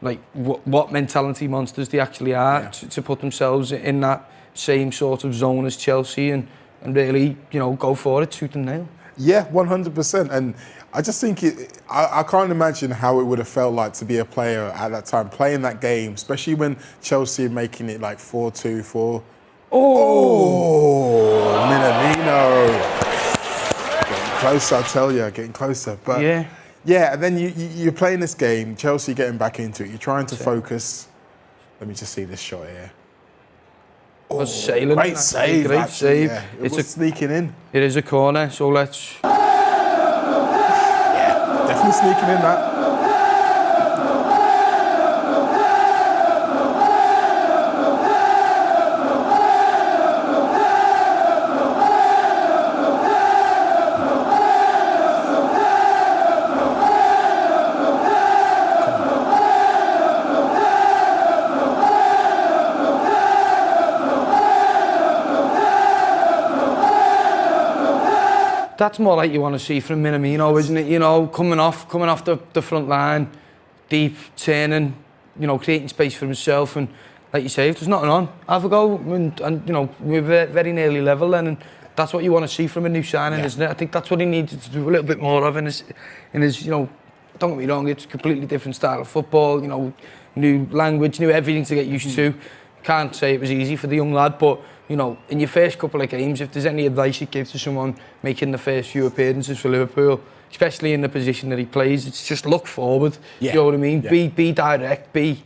like what mentality monsters they actually are, to put themselves in that same sort of zone as Chelsea and really go for it tooth and nail. Yeah, 100%. And I just think I can't imagine how it would have felt like to be a player at that time, playing that game, especially when Chelsea are making it like 4-2-4. Oh, Minamino. Getting closer, I tell you, getting closer. But yeah, and then you're playing this game, Chelsea getting back into it, you're trying to focus. Let me just see this shot here. Oh, sailing. Great save. Great save. Yeah. It was sneaking in. It is a corner, so let's... Yeah, definitely sneaking in that. That's more like you want to see from Minamino, isn't it? You know, coming off the front line, deep, turning, you know, creating space for himself, and like you say, if there's nothing on, have a go, and you know, we're very nearly level then, and that's what you want to see from a new signing, isn't it? I think that's what he needed to do a little bit more of in his, you know, don't get me wrong, it's a completely different style of football, you know, new language, new everything to get used to. Can't say it was easy for the young lad, but you know, in your first couple of games, if there's any advice you'd give to someone making the first few appearances for Liverpool, especially in the position that he plays, it's just look forward. Yeah. You know what I mean? Yeah. Be direct, be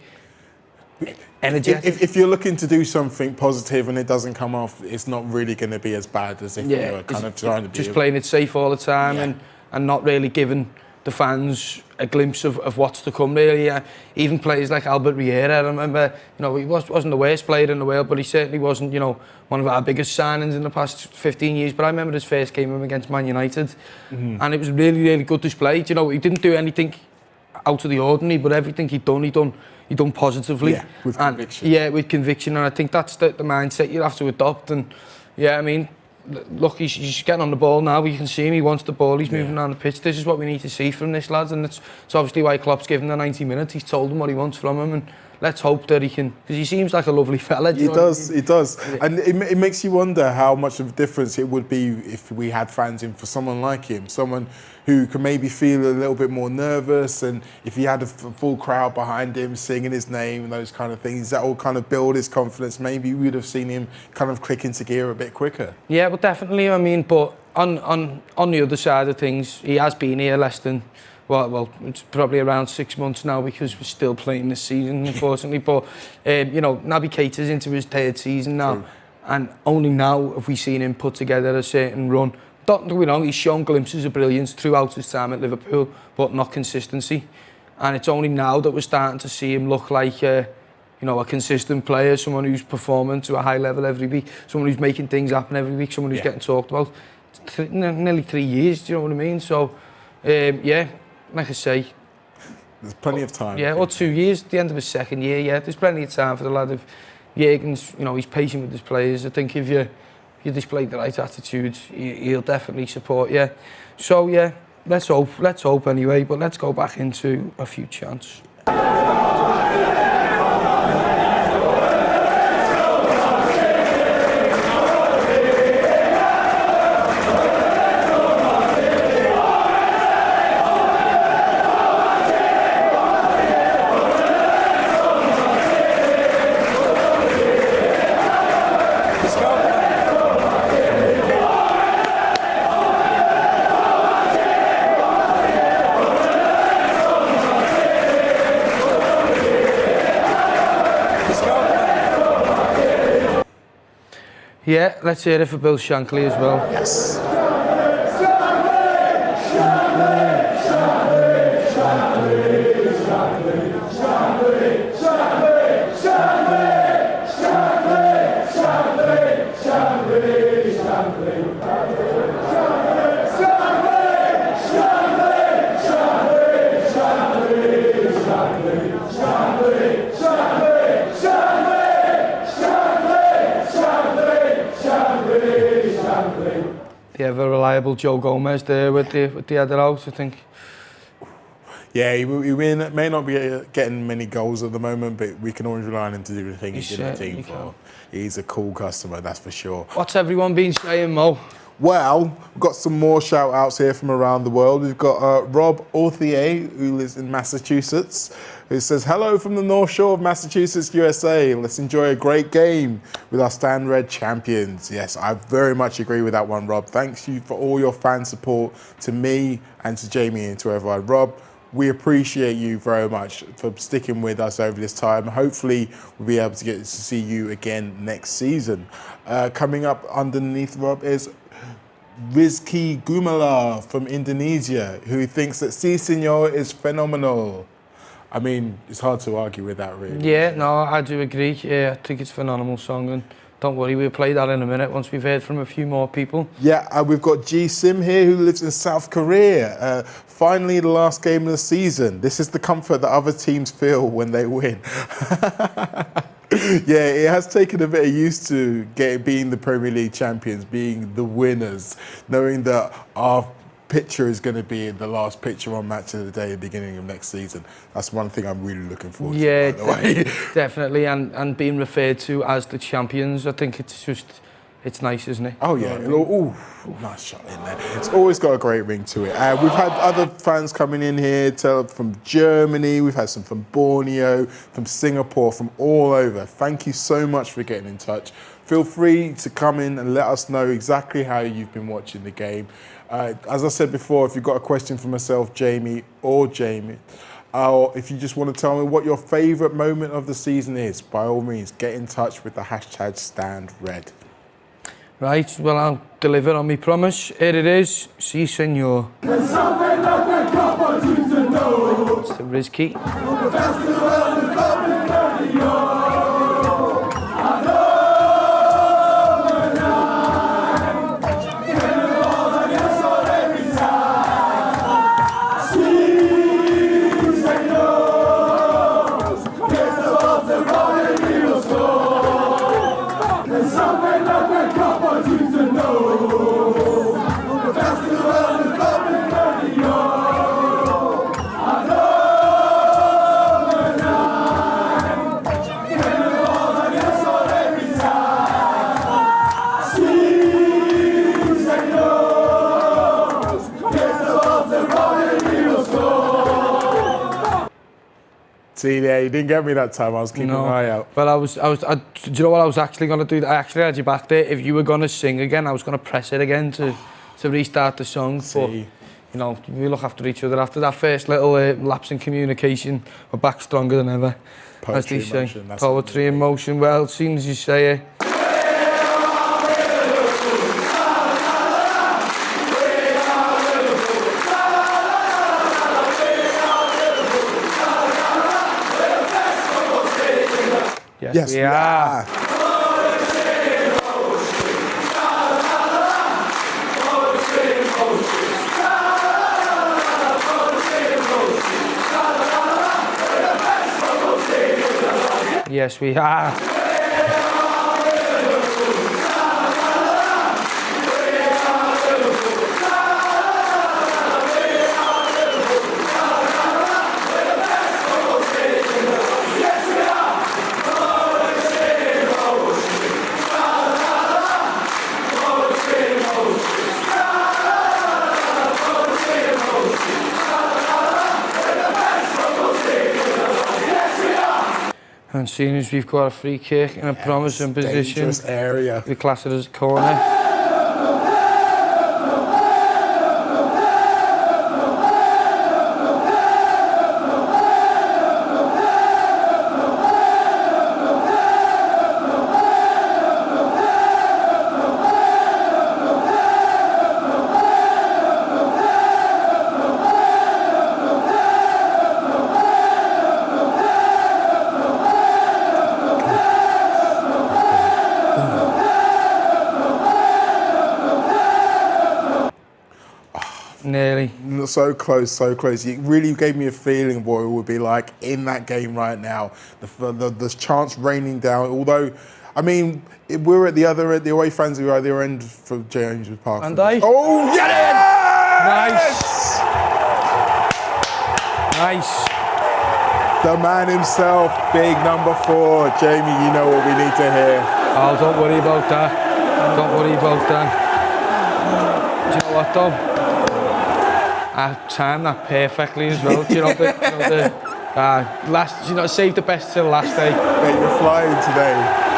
energetic. If you're looking to do something positive and it doesn't come off, it's not really going to be as bad as if you're kind of trying to be... Just playing it safe all the time and not really giving the fans a glimpse of what's to come, really. Even players like Albert Riera, I remember, you know, he wasn't the worst player in the world, but he certainly wasn't, you know, one of our biggest signings in the past 15 years. But I remember his first game against Man United, and it was a really, really good display. You know, he didn't do anything out of the ordinary, but everything he done positively. Yeah, with conviction. Yeah, with conviction, and I think that's the mindset you have to adopt. And yeah, I mean, look, he's getting on the ball now. You can see him. He wants the ball. He's moving down the pitch. This is what we need to see from this lad, and it's obviously why Klopp's given him the 90 minutes. He's told him what he wants from him, and let's hope that he can, because he seems like a lovely fella. He does, and it makes you wonder how much of a difference it would be if we had fans in for someone like him, someone who can maybe feel a little bit more nervous, and if he had a full crowd behind him singing his name and those kind of things, that will kind of build his confidence. Maybe we would have seen him kind of click into gear a bit quicker. Yeah, well, definitely. I mean, but on the other side of things, he has been here less than, well, it's probably around 6 months now, because we're still playing this season, unfortunately. But you know, Naby Keita's into his 3rd season now. True. And only now have we seen him put together a certain run. Don't get me wrong, he's shown glimpses of brilliance throughout his time at Liverpool, but not consistency. And it's only now that we're starting to see him look like you know, a consistent player, someone who's performing to a high level every week, someone who's making things happen every week, someone who's getting talked about. Nearly 3 years, do you know what I mean? So, yeah, like I say, there's plenty of time. Yeah, or 2 years, the end of his 2nd year, yeah, there's plenty of time for the lad. Of Jürgen's, you know, he's patient with his players. I think if you display the right attitude, he'll definitely support you. So yeah, let's hope anyway, but let's go back into a few chants. Yeah, let's hear it for Bill Shankly as well. Yes. The ever reliable Joe Gomez there with the header out, I think. Yeah, he may not be getting many goals at the moment, but we can always rely on him to do the thing he's in the team for. He's a cool customer, that's for sure. What's everyone been saying, Mo? Well, we've got some more shout-outs here from around the world. We've got Rob Orthier, who lives in Massachusetts, who says, hello from the North Shore of Massachusetts, USA. Let's enjoy a great game with our Stand Red champions. Yes, I very much agree with that one, Rob. Thanks you for all your fan support to me and to Jamie and to everyone. Rob, we appreciate you very much for sticking with us over this time. Hopefully, we'll be able to get to see you again next season. Coming up underneath Rob is Rizky Gumala from Indonesia, who thinks that Si Senor is phenomenal. I mean, it's hard to argue with that, really. Yeah, no, I do agree. Yeah, I think it's a phenomenal song, and don't worry, we'll play that in a minute once we've heard from a few more people. Yeah, we've got G Sim here, who lives in South Korea. Finally, the last game of the season. This is the comfort that other teams feel when they win. Yeah, it has taken a bit of use to being the Premier League champions, being the winners, knowing that our picture is going to be the last picture on Match of the Day at the beginning of next season. That's one thing I'm really looking forward to, by the way. Definitely, and being referred to as the champions, I think it's nice, isn't it? Oh yeah, ooh, nice shot in there. It's always got a great ring to it. We've had other fans coming in here from Germany, we've had some from Borneo, from Singapore, from all over. Thank you so much for getting in touch. Feel free to come in and let us know exactly how you've been watching the game. As I said before, if you've got a question for myself, Jamie, or if you just want to tell me what your favourite moment of the season is, by all means, get in touch with the hashtag #StandRed. Right, well, I'll deliver on my promise. Here it is. Si, senor. It's the Rizky. See there, you didn't get me that time. I was keeping an eye out. But do you know what I was actually going to do? I actually had you back there. If you were going to sing again, I was going to press it again to restart the song. See. But, you know, we look after each other. After that first little lapse in communication, we're back stronger than ever. Poetry as they in motion. say. Poetry in motion. Well, as soon as you say it. Yes, we are. Yes, we are. And seeing as we've got a free kick in a promising position, area. we class it as a corner. Nearly. So close, so close. It really gave me a feeling of what it would be like in that game right now. The chants raining down. Although, I mean, we're at the other end, the away fans are at the other end for James Park. And they? Oh, yes! Nice. The man himself, big number 4. Jamie, you know what we need to hear. Oh, don't worry about that. Don't worry about that. Do you know what though? I timed that perfectly as well. Do you know save the best till last day. Mate, you're flying today.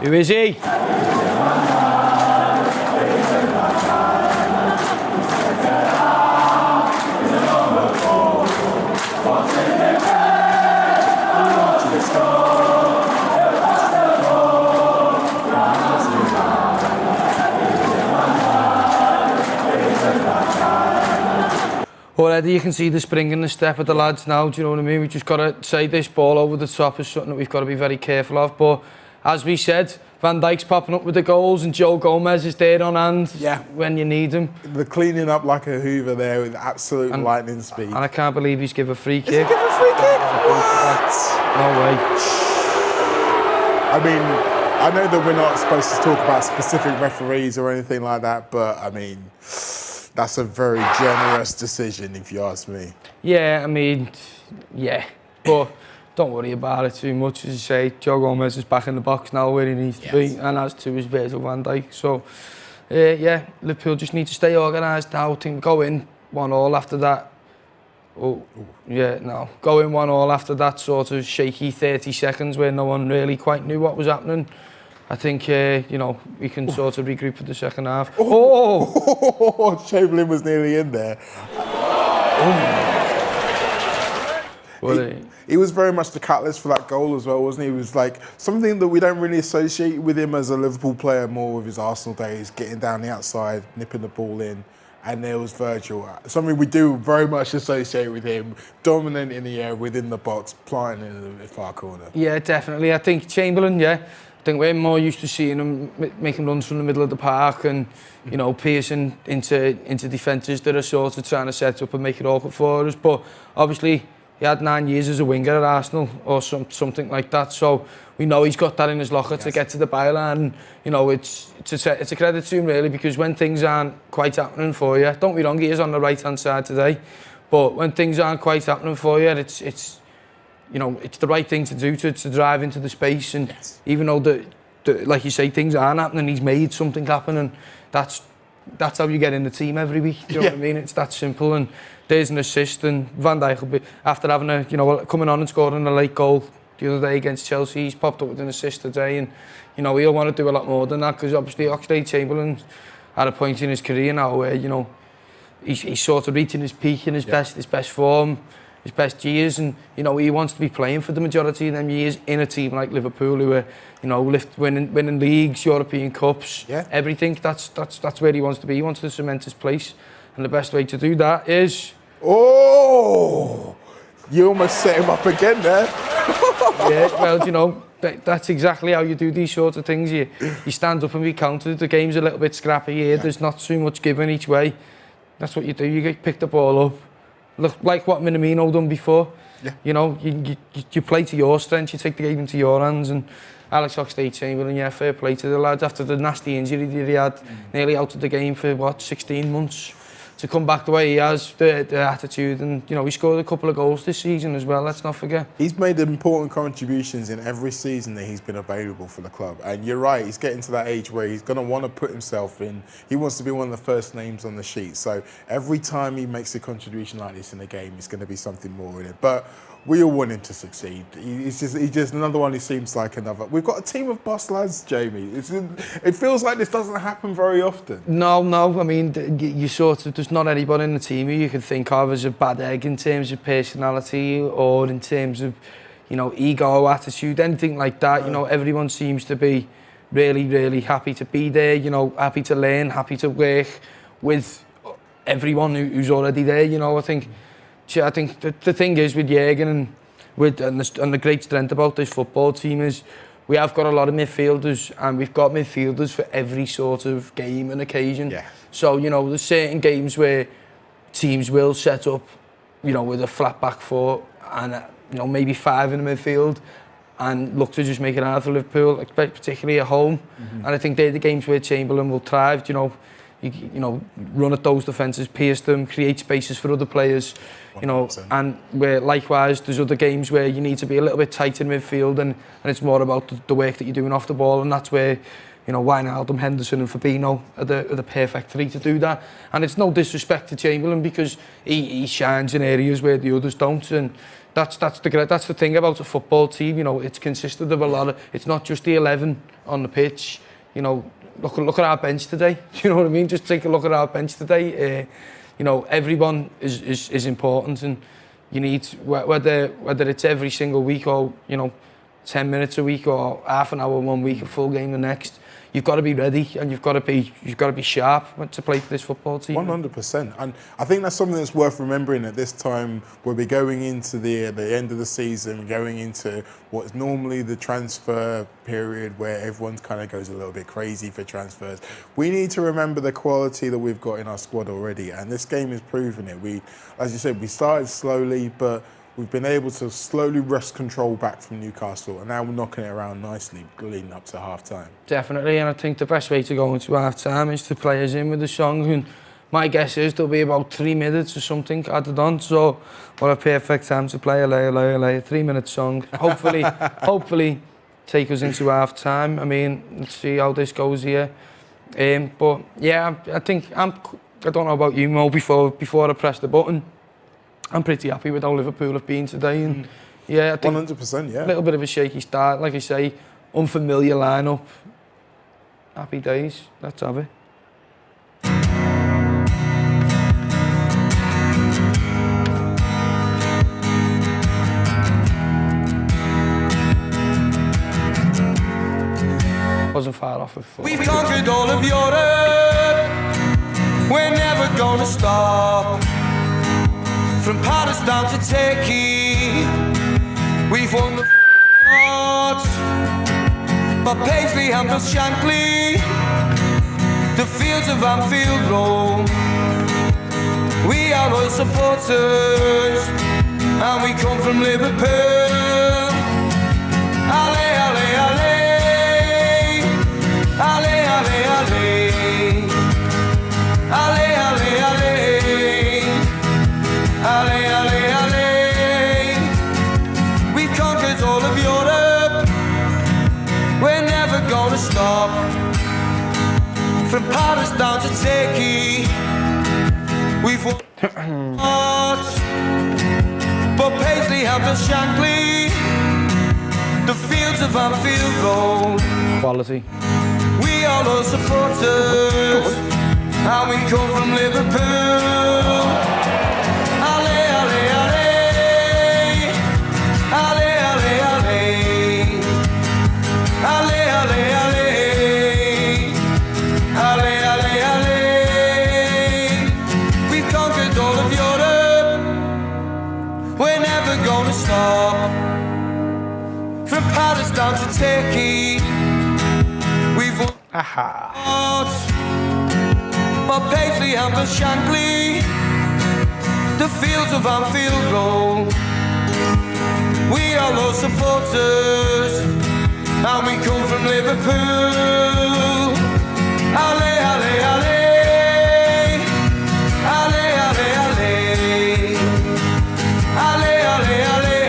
Who is he? Let's go. already you can see the spring in the step of the lads now, do you know what I mean? We just got to say this ball over the top is something that we've got to be very careful of. But as we said, Van Dijk's popping up with the goals and Joe Gomez is there on hand when you need him. The cleaning up like a Hoover there with absolute lightning speed. And I can't believe he's given a free kick. He's given a free kick? What? No way. I mean, I know that we're not supposed to talk about specific referees or anything like that, but I mean, that's a very generous decision if you ask me. Yeah, I mean, yeah, but don't worry about it too much. As you say, Joe Gomez is back in the box now where he needs to be, and as to is Virgil van Dijk. So, yeah, Liverpool just need to stay organised now. I think we go in 1-1 after that. Go in 1-1 after that sort of shaky 30 seconds where no one really quite knew what was happening. I think, we can sort of regroup for the second half. Chamberlain was nearly in there. He was very much the catalyst for that goal as well, wasn't he? He was like something that we don't really associate with him as a Liverpool player, more with his Arsenal days, getting down the outside, nipping the ball in. And there was Virgil, something we do very much associate with him, dominant in the air, within the box, plying in the far corner. Yeah, definitely. I think Chamberlain, I think we're more used to seeing him making runs from the middle of the park and, piercing into defences that are sort of trying to set up and make it awkward for us. But obviously, he had 9 years as a winger at Arsenal or something like that. So we know he's got that in his locker to get to the byline. It's a credit to him really, because when things aren't quite happening for you, don't be wrong, he is on the right hand side today. But when things aren't quite happening for you, it's the right thing to do to drive into the space. And even though like you say, things aren't happening, he's made something happen, and that's how you get in the team every week. Do you know what I mean? It's that simple. And there's an assist, and Van Dijk will be, after having coming on and scoring a late goal the other day against Chelsea, he's popped up with an assist today, and he'll want to do a lot more than that, because obviously Oxlade-Chamberlain's at a point in his career now where he's sort of reaching his peak in his best form, his best years, and he wants to be playing for the majority of them years in a team like Liverpool, who are winning leagues, European Cups, everything. That's where he wants to be. He wants to cement his place, and the best way to do that is. Oh, you almost set him up again there. Well, that's exactly how you do these sorts of things. You stand up and be counted. The game's a little bit scrappy here. There's not too much giving each way. That's what you do. You pick the ball up. Look like what Minamino done before. You play to your strengths. You take the game into your hands. And Alex Oxlade-Chamberlain, fair play to the lads after the nasty injury that he had, nearly out of the game for 16 months. To come back the way he has, the attitude, and he scored a couple of goals this season as well, let's not forget. He's made important contributions in every season that he's been available for the club, and you're right, he's getting to that age where he's going to want to put himself in. He wants to be one of the first names on the sheet, so every time he makes a contribution like this in a game, it's going to be something more in it. But we all want him to succeed. He's just another one who seems like another. We've got a team of boss lads, Jamie. It feels like this doesn't happen very often. No. I mean, there's not anybody in the team who you can think of as a bad egg in terms of personality or in terms of, ego, attitude, anything like that. Everyone seems to be really, really happy to be there. Happy to learn, happy to work with everyone who's already there. I think the thing is with Jürgen and the great strength about this football team is we have got a lot of midfielders, and we've got midfielders for every sort of game and occasion. Yeah. So, there's certain games where teams will set up, with a flat back four and, maybe 5 in the midfield and look to just make it hard for Liverpool, particularly at home. Mm-hmm. And I think they're the games where Chamberlain will thrive, run at those defences, pierce them, create spaces for other players, 100%. And where likewise there's other games where you need to be a little bit tight in midfield, and it's more about the work that you're doing off the ball, and that's where Wijnaldum, Henderson and Fabinho are the perfect 3 to do that. And it's no disrespect to Chamberlain, because he shines in areas where the others don't, and that's the thing about a football team. It's consisted of a lot of. It's not just the 11 on the pitch. Look at our bench today. Do you know what I mean? Just take a look at our bench today. Everyone is important, and you need, whether it's every single week or 10 minutes a week or half an hour one week, a full game the next. You've got to be ready and you've got to be sharp to play for this football team. 100%, and I think that's something that's worth remembering at this time where we're going into the end of the season, going into what's normally the transfer period where everyone kind of goes a little bit crazy for transfers. We need to remember the quality that we've got in our squad already, and this game is proving it. We, as you said, we started slowly, but we've been able to slowly wrest control back from Newcastle, and now we're knocking it around nicely leading up to half-time. Definitely, and I think the best way to go into half-time is to play us in with the song, and my guess is there'll be about 3 minutes or something added on, so what a perfect time to play Allez, Allez, Allez, a 3-minute song. Hopefully take us into half-time. I mean, let's see how this goes here. But yeah, I don't know about you, Mo, before I press the button, I'm pretty happy with how Liverpool have been today, and yeah, I think 100%, yeah. A little bit of a shaky start, like I say, unfamiliar lineup. Happy days, let's have it. Wasn't far off with 4. We've conquered all of Europe. We're never gonna stop. From Paris down to Turkey, we've won the hearts. But Paisley and Bill Shankly, the fields of Anfield Road. We are all supporters, and we come from Liverpool. Allez, allez, allez, allez, allez, allez, allez, allez, allez. Allez, allez, allez. We've conquered all of Europe. We're never gonna stop. From Paris down to Turkey, we've won hearts. But Paisley and Bill Shankly, the fields of Anfield Road. Quality. We are all supporters, and we come from Liverpool. Allez, allez, allez. Allez, allez, allez. Allez, allez, allez. Allez, allez, allez. We've conquered all of Europe. We're never gonna stop. From Paris down to Turkey, we've won hearts. But Paisley and Bill Shankly, the fields of Anfield Road. We are all supporters, and we come from Liverpool. Allez, allez, allez. Allez, allez, allez. Allez, allez, allez.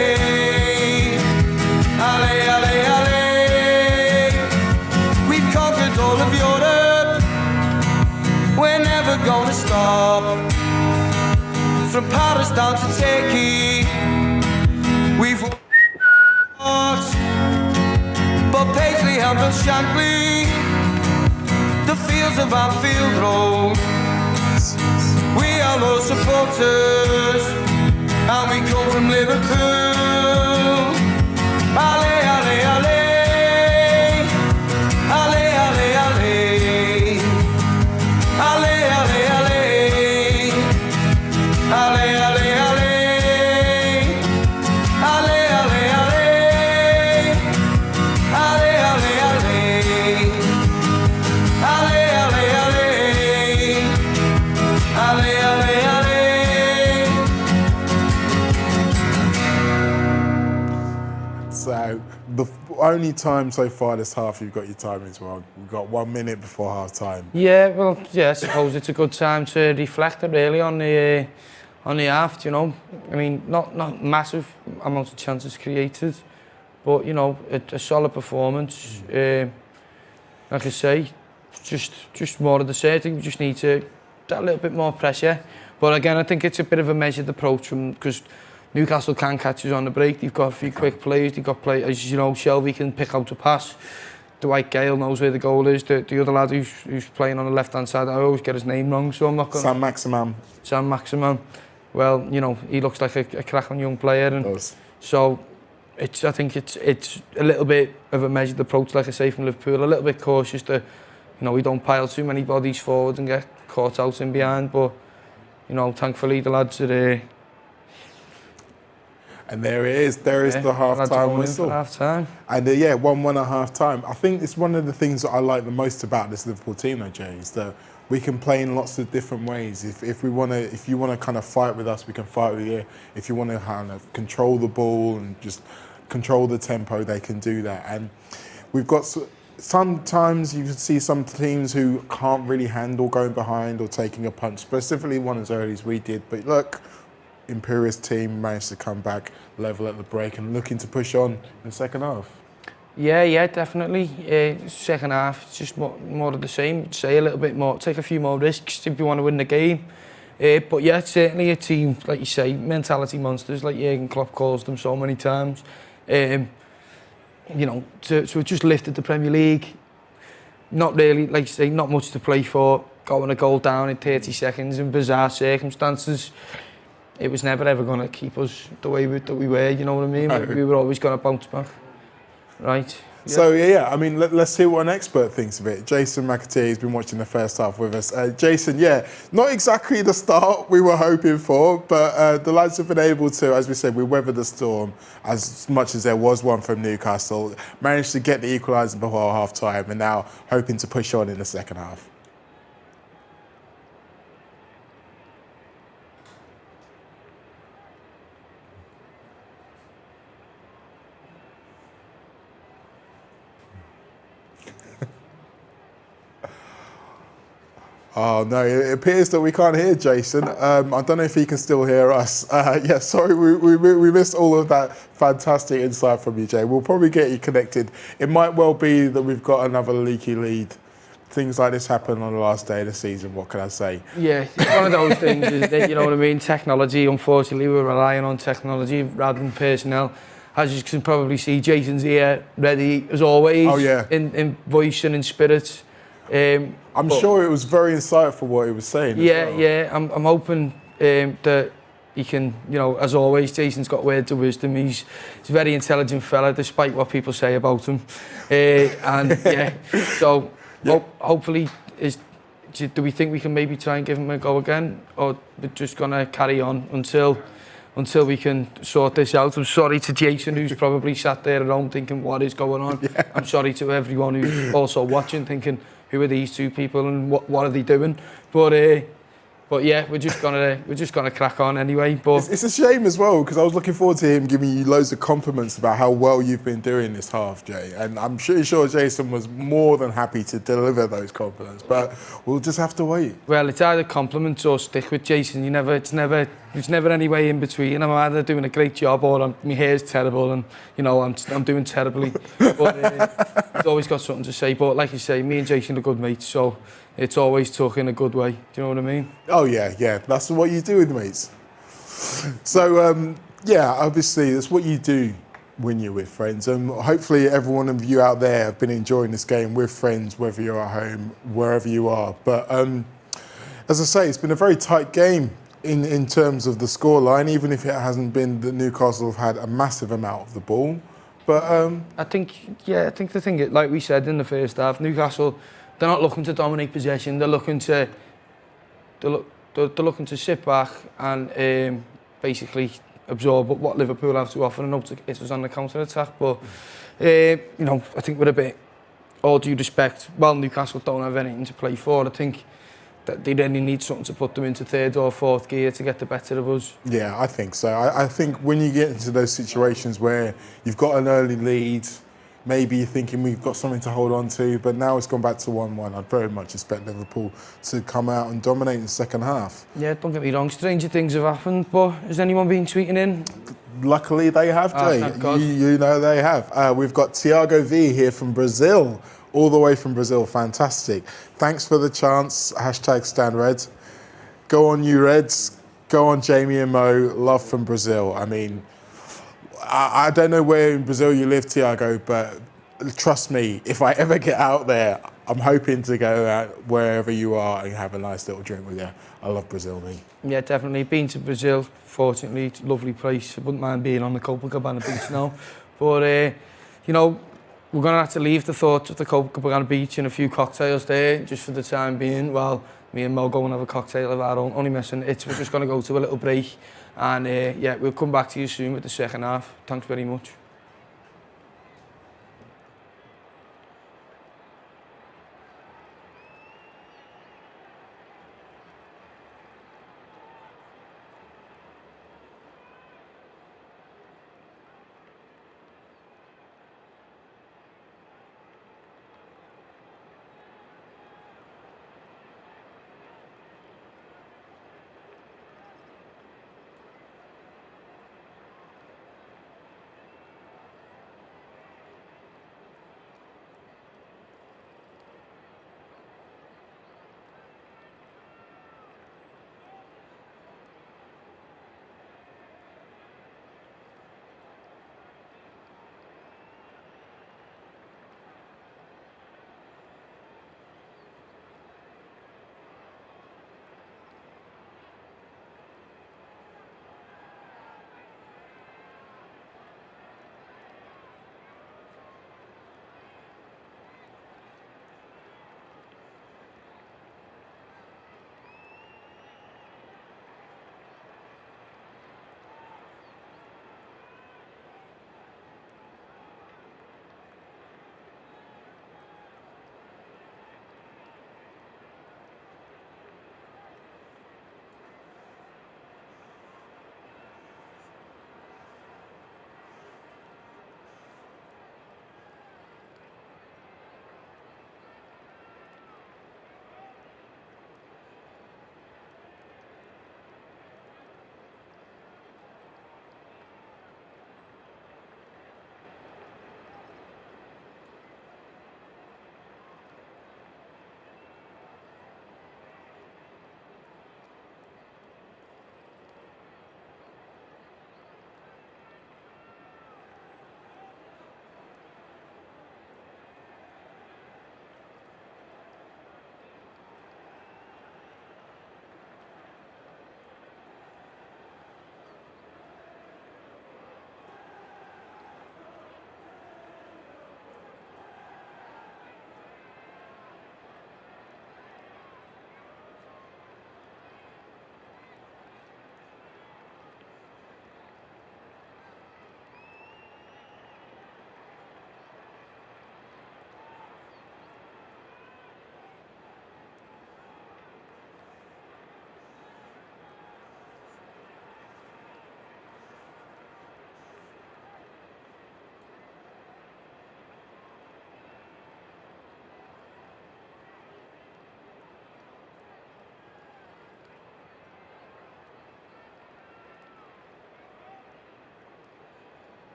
Allez, allez, allez. We've conquered all of Europe. We're never gonna stop. From Paris down to Turkey, we've won hearts. But Paisley and Bill Shankly, the fields of Anfield Road. We are all supporters, and we come from Liverpool. Allez, allez, allez. Allez, allez, allez. Allez, allez, allez. Allez, allez, allez. Allez, allez, allez. Allez, allez, allez. Allez, allez, allez. Allez, allez, allez. So the only time so far this half you've got your timings wrong. We've got 1 minute before half time. Yeah, well, yeah, I suppose it's a good time to reflect really on the half, you know. I mean, not massive amount of chances created, but you know, a solid performance. Like I say, just more of the same. I think we just need to get a little bit more pressure. But again, I think it's a bit of a measured approach because Newcastle can catch us on the break. They've got a few quick plays. They've got play, as you know, Shelby can pick out a pass. Dwight Gale knows where the goal is. The other lad who's playing on the left-hand side, I always get his name wrong, so I'm not going to... Sam Maximan. Well, you know, he looks like a cracking young player. And does. So, I think it's a little bit of a measured approach, like I say, from Liverpool. A little bit cautious that, we don't pile too many bodies forward and get caught out in behind. But, thankfully the lads are there. And there it is. There is the half-time whistle. Half-time. And 1-1 at half-time. I think it's one of the things that I like the most about this Liverpool team, though, Jay, is that we can play in lots of different ways. If you want to kind of fight with us, we can fight with you. If you want to kind of control the ball and just control the tempo, they can do that. And we've got sometimes you can see some teams who can't really handle going behind or taking a punch, specifically one as early as we did. But look, Imperious team managed to come back, level at the break, and looking to push on in the second half. Yeah, definitely. Second half, it's just more of the same. Say a little bit more, take a few more risks if you want to win the game. But yeah, certainly a team, like you say, mentality monsters, like Jurgen Klopp calls them so many times. So it just lifted the Premier League. Not really, like you say, not much to play for. Going a goal down in 30 seconds in bizarre circumstances. It was never ever going to keep us the way that we were, you know what I mean? No. We were always going to bounce back. Right. Yeah. So I mean, let's hear what an expert thinks of it. Jason McAteer has been watching the first half with us. Jason, not exactly the start we were hoping for, but the lads have been able to, as we said, we weathered the storm as much as there was one from Newcastle, managed to get the equaliser before half-time, and now hoping to push on in the second half. Oh no, it appears that we can't hear Jason. I don't know if he can still hear us. Sorry, we missed all of that fantastic insight from you, Jay. We'll probably get you connected. It might well be that we've got another leaky lead. Things like this happen on the last day of the season, what can I say? Yeah, it's one of those things, isn't it? You know what I mean? Technology, unfortunately, we're relying on technology rather than personnel. As you can probably see, Jason's here, ready as always, in voice and in spirit. I'm sure it was very insightful what he was saying. I'm hoping that he can, as always, Jason's got words of wisdom. He's a very intelligent fella, despite what people say about him. Hopefully, do we think we can maybe try and give him a go again, or we're just gonna carry on until we can sort this out? I'm sorry to Jason, who's probably sat there at home thinking, what is going on? Yeah. I'm sorry to everyone who's also watching, thinking, who are these two people and what are they doing? But yeah, we're just gonna crack on anyway. But it's a shame as well, because I was looking forward to him giving you loads of compliments about how well you've been doing this half, Jay. And I'm pretty sure Jason was more than happy to deliver those compliments. But we'll just have to wait. Well, it's either compliments or stick with Jason. It's never any way in between. I'm either doing a great job or my hair's terrible and I'm doing terribly. But he's always got something to say. But like you say, me and Jason are good mates, so it's always talk in a good way. Do you know what I mean? Oh yeah. That's what you do with mates. So obviously that's what you do when you're with friends. And hopefully every one of you out there have been enjoying this game with friends, whether you're at home, wherever you are. But as I say, it's been a very tight game in terms of the scoreline, even if it hasn't been that Newcastle have had a massive amount of the ball. But I think the thing is, like we said in the first half, Newcastle, they're not looking to dominate possession. They're looking to sit back and basically absorb what Liverpool have to offer and hope to hit us on the counter attack. But I think with a bit all due respect, while Newcastle don't have anything to play for, I think that they really need something to put them into third or fourth gear to get the better of us. Yeah, I think so. I think when you get into those situations where you've got an early lead, maybe you're thinking we've got something to hold on to, but now it's gone back to 1-1. I'd very much expect Liverpool to come out and dominate in the second half. Yeah, don't get me wrong, stranger things have happened, but has anyone been tweeting in? Luckily they have, Jay. Thank God. You know they have. We've got Tiago V here from Brazil, all the way from Brazil. Fantastic. Thanks for the chance. #StandRed. Go on you Reds. Go on Jamie and Mo. Love from Brazil. I mean, I don't know where in Brazil you live, Tiago, but trust me, if I ever get out there, I'm hoping to go out wherever you are and have a nice little drink with you. I love Brazil, me. Yeah, definitely. Been to Brazil, fortunately, it's a lovely place. I wouldn't mind being on the Copacabana beach now. But, you know, we're going to have to leave the thoughts of the Copacabana beach and a few cocktails there just for the time being. Well, me and Mo go and have a cocktail of our own. Only messing. We're just going to go to a little break. And, yeah, we'll come back to you soon with the second half. Thanks very much.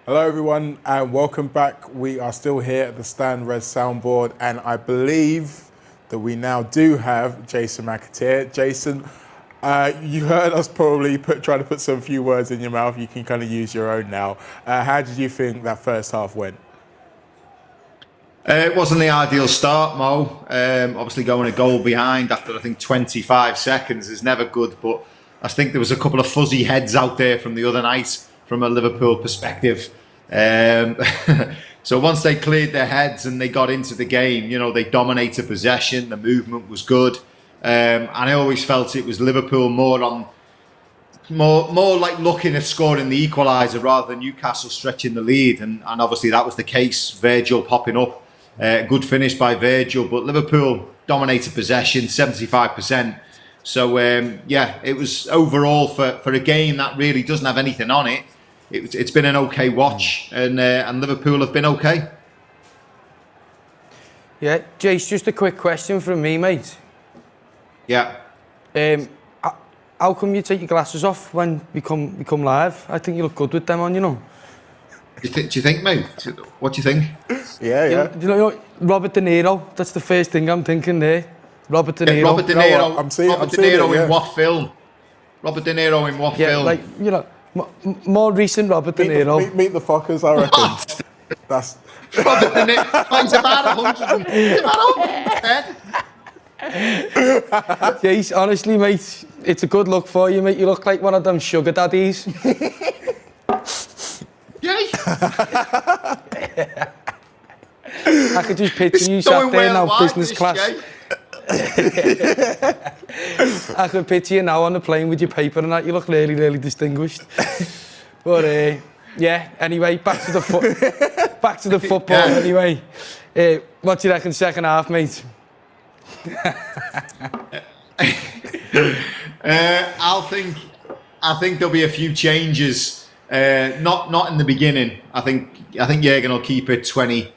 Hello everyone and welcome back. We are still here at the Stand Red soundboard and I believe that we now do have Jason McAteer. Jason, you heard us probably try to put some few words in your mouth. You can kind of use your own now. How did you think that first half went? It wasn't the ideal start, Mo. Obviously going a goal behind after I think 25 seconds is never good, but I think there was a couple of fuzzy heads out there from the other night from a Liverpool perspective. So once they cleared their heads and they got into the game, you know, they dominated possession, the movement was good. And I always felt it was Liverpool more like looking at scoring the equaliser rather than Newcastle stretching the lead. And obviously that was the case, Virgil popping up. Good finish by Virgil, but Liverpool dominated possession, 75%. So, yeah, it was overall for a game that really doesn't have anything on it. It's been an okay watch, and Liverpool have been okay. Yeah, Jace, just a quick question from me, mate. Yeah. How come you take your glasses off when we come live? I think you look good with them on, you know. Do you think, mate? What do you think? Yeah. You know, Robert De Niro, that's the first thing I'm thinking there. Robert De Niro. Yeah, Robert De Niro. I'm seeing Robert De Niro it, yeah. in what film? Robert De Niro in what film? Like, you know, more recent Robert De Niro. Meet the fuckers, I reckon. What? That's Robert De Niro. He's about 100. He's about 110. Yes, honestly, mate, it's a good look for you, mate. You look like one of them sugar daddies. Yeah. I could just picture you sat there now, business class. I could picture you now on the plane with your paper and that. You look really, really distinguished. But yeah, anyway, back to the football. Yeah. Anyway, what do you reckon second half, mate? I think there'll be a few changes. Not in the beginning. I think Jurgen will keep it 20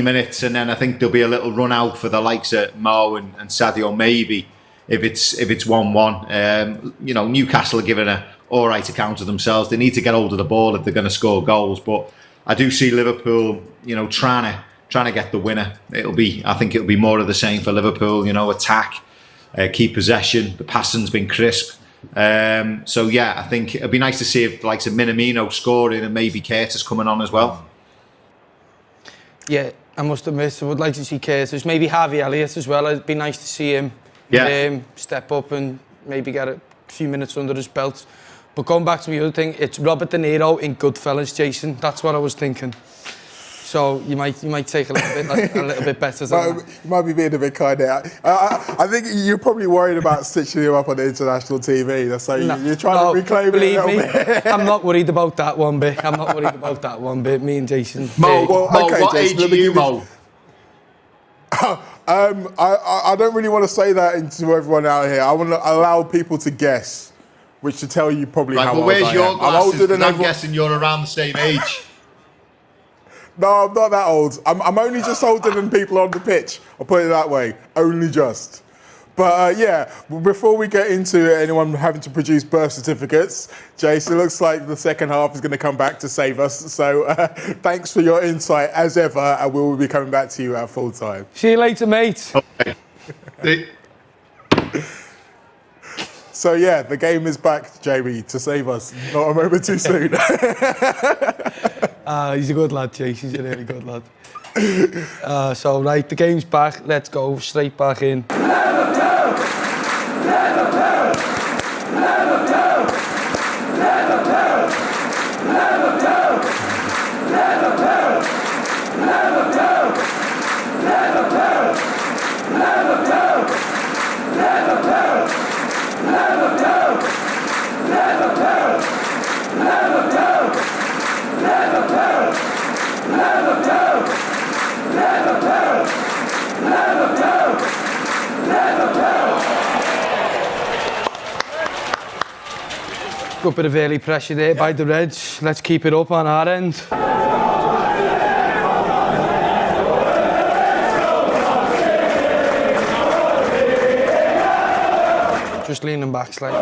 minutes, and then I think there'll be a little run out for the likes of Mo and Sadio maybe if it's 1-1. You know, Newcastle are giving a all right account of themselves. They need to get hold of the ball if they're going to score goals. But I do see Liverpool, you know, trying to get the winner. I think it'll be more of the same for Liverpool. You know, attack, keep possession. The passing's been crisp. So yeah, I think it'd be nice to see if the likes of Minamino scoring and maybe Curtis coming on as well. Yeah, I must admit, I would like to see Curtis, maybe Harvey Elliott as well. It'd be nice to see him step up and maybe get a few minutes under his belt. But going back to the other thing, it's Robert De Niro in Goodfellas, Jason. That's what I was thinking. So you might take a little bit better than that. You might be being a bit kind there. I think you're probably worried about stitching him up on the international TV. That's like you're trying to reclaim it a little bit. I'm not worried about that one bit. Me and Jason. Mo, okay, what Jason, age are you, Mo? I don't really want to say that to everyone out here. I want to allow people to guess, which to tell you probably how old I am. Where's your glasses? I'm older than I'm guessing you're around the same age. No, I'm not that old. I'm only just older than people on the pitch. I'll put it that way. Only just. But yeah, before we get into anyone having to produce birth certificates, Jason, it looks like the second half is going to come back to save us. So thanks for your insight as ever, and we will be coming back to you at full time. See you later, mate. Okay. So yeah, the game is back, Jamie, to save us. Not a moment too soon. He's a good lad, Chase. He's a really good lad. So right, the game's back. Let's go straight back in. Good bit of early pressure there by the Reds. Let's keep it up on our end. Just leaning back slightly.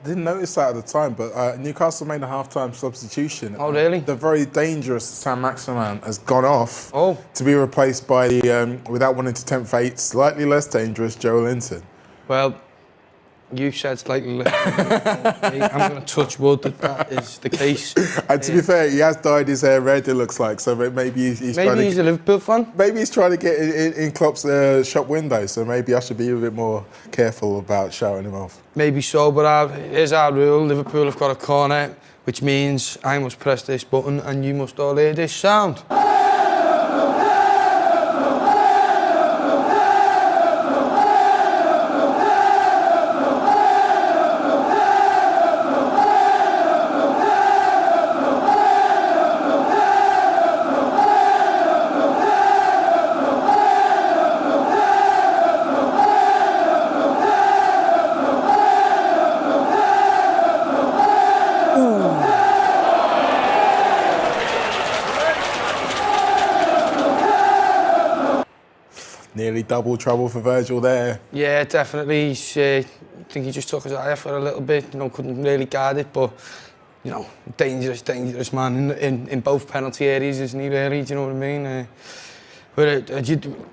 didn't notice that at the time, but Newcastle made a half-time substitution. Oh, really? The very dangerous Sam Maximan has gone off to be replaced by the, without wanting to tempt fate, slightly less dangerous Joe Linton. Well, you said slightly less. I'm going to touch wood that is the case. And to be fair, he has dyed his hair red, it looks like, so maybe he's trying to... Maybe he's a Liverpool fan? Maybe he's trying to get in Klopp's shop window, so maybe I should be a bit more careful about shouting him off. Maybe so, but here's our rule. Liverpool have got a corner, which means I must press this button and you must all hear this sound. Nearly double trouble for Virgil there. Yeah, definitely. I think he just took his eye off for a little bit. You know, couldn't really guard it, but you know, dangerous man in both penalty areas, isn't he? Really, do you know what I mean?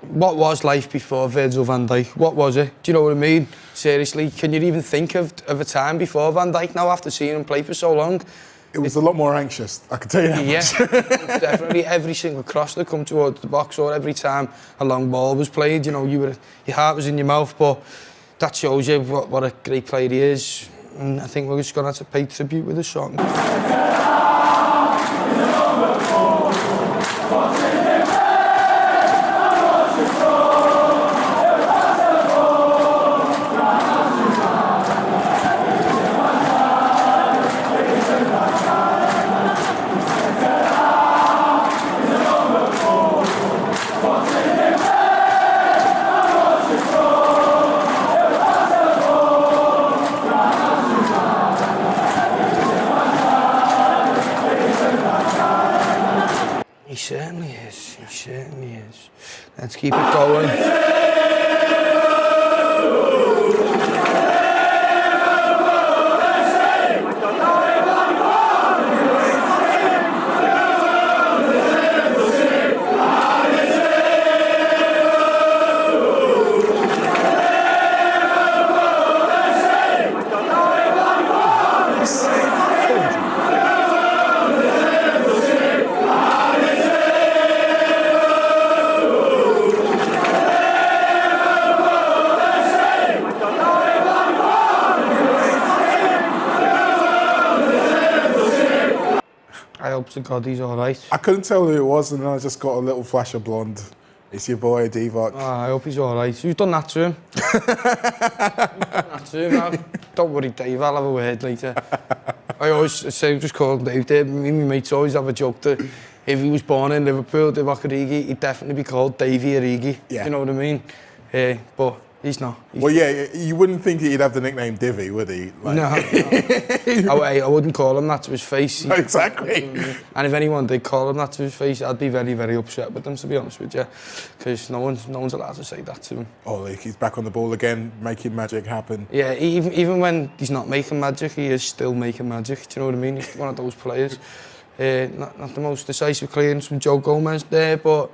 What was life before Virgil van Dijk? What was it? Do you know what I mean? Seriously, can you even think of a time before Van Dijk now after seeing him play for so long? It was a lot more anxious, I can tell you that much. Definitely. Every single cross that come towards the box or every time a long ball was played, you know, your heart was in your mouth, but that shows you what a great player he is. And I think we're just going to have to pay tribute with a song. He certainly is. Let's keep it going. I hope to God he's all right. I couldn't tell who it was, and then I just got a little flash of blonde. It's your boy, Divock. Oh, I hope he's all right. Who's done that to him? Don't worry, Dave, I'll have a word later. I always say, just call him Dave. Me and my mates always have a joke that if he was born in Liverpool, Divock Origi, he'd definitely be called Davey Origi. Yeah. You know what I mean? But he's not. Well, yeah, you wouldn't think he'd have the nickname Divvy, would he? Like... No. I wouldn't call him that to his face. Exactly. And if anyone did call him that to his face, I'd be very, very upset with them, to be honest with you. Because no one's allowed to say that to him. Oh, like he's back on the ball again, making magic happen. Yeah, even when he's not making magic, he is still making magic. Do you know what I mean? He's one of those players. Not the most decisive clearance from Joe Gomez there, but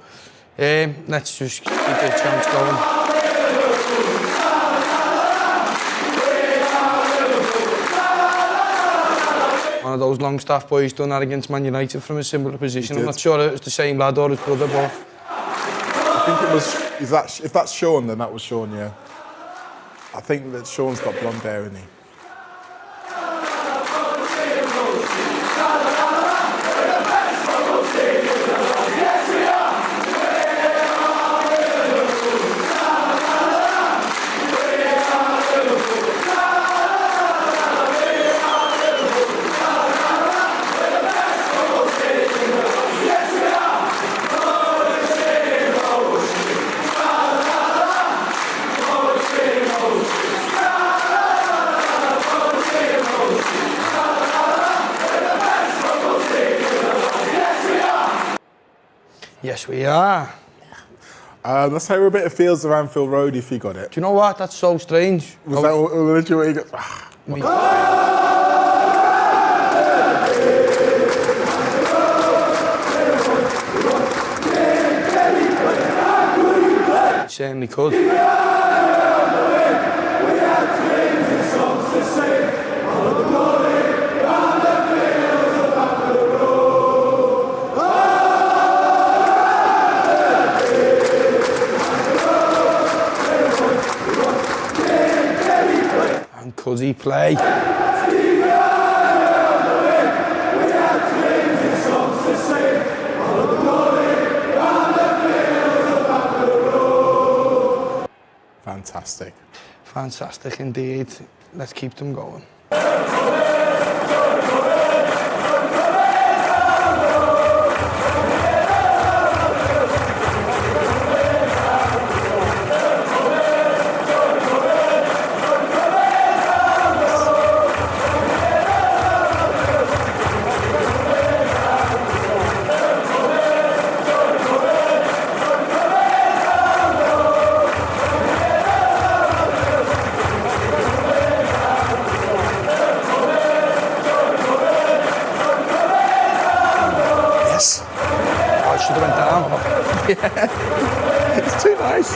let's just keep the chance going. One of those Longstaff boys done that against Man United from a similar position. I'm not sure it was the same lad or his brother, but I think it was. If that's Sean, then that was Sean. Yeah. I think that Sean's got blonde hair, isn't he? yes, we are. Let's hear a bit of Fields of Anfield Road if you got it. Do you know what? That's so strange. Was that literally what you got? Certainly could. And could he play? Fantastic. Fantastic indeed. Let's keep them going. Should have went down. Yeah. It's too nice.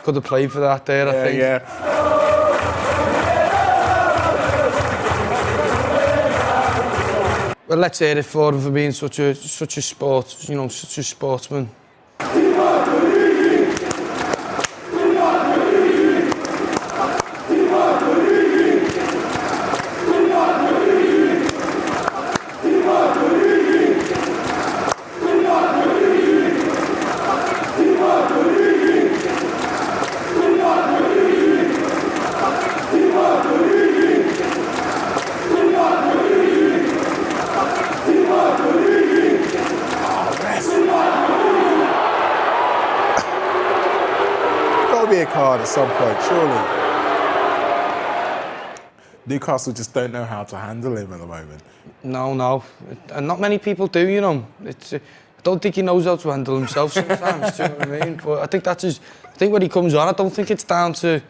Could have played for that there, I think. Yeah. Well, let's hear it for him for being such a sport, you know, such a sportsman. Be a card at some point, surely. Newcastle just don't know how to handle him at the moment. No, and not many people do, you know. I don't think he knows how to handle himself sometimes. Do you know what I mean? But I think I think when he comes on, I don't think it's down to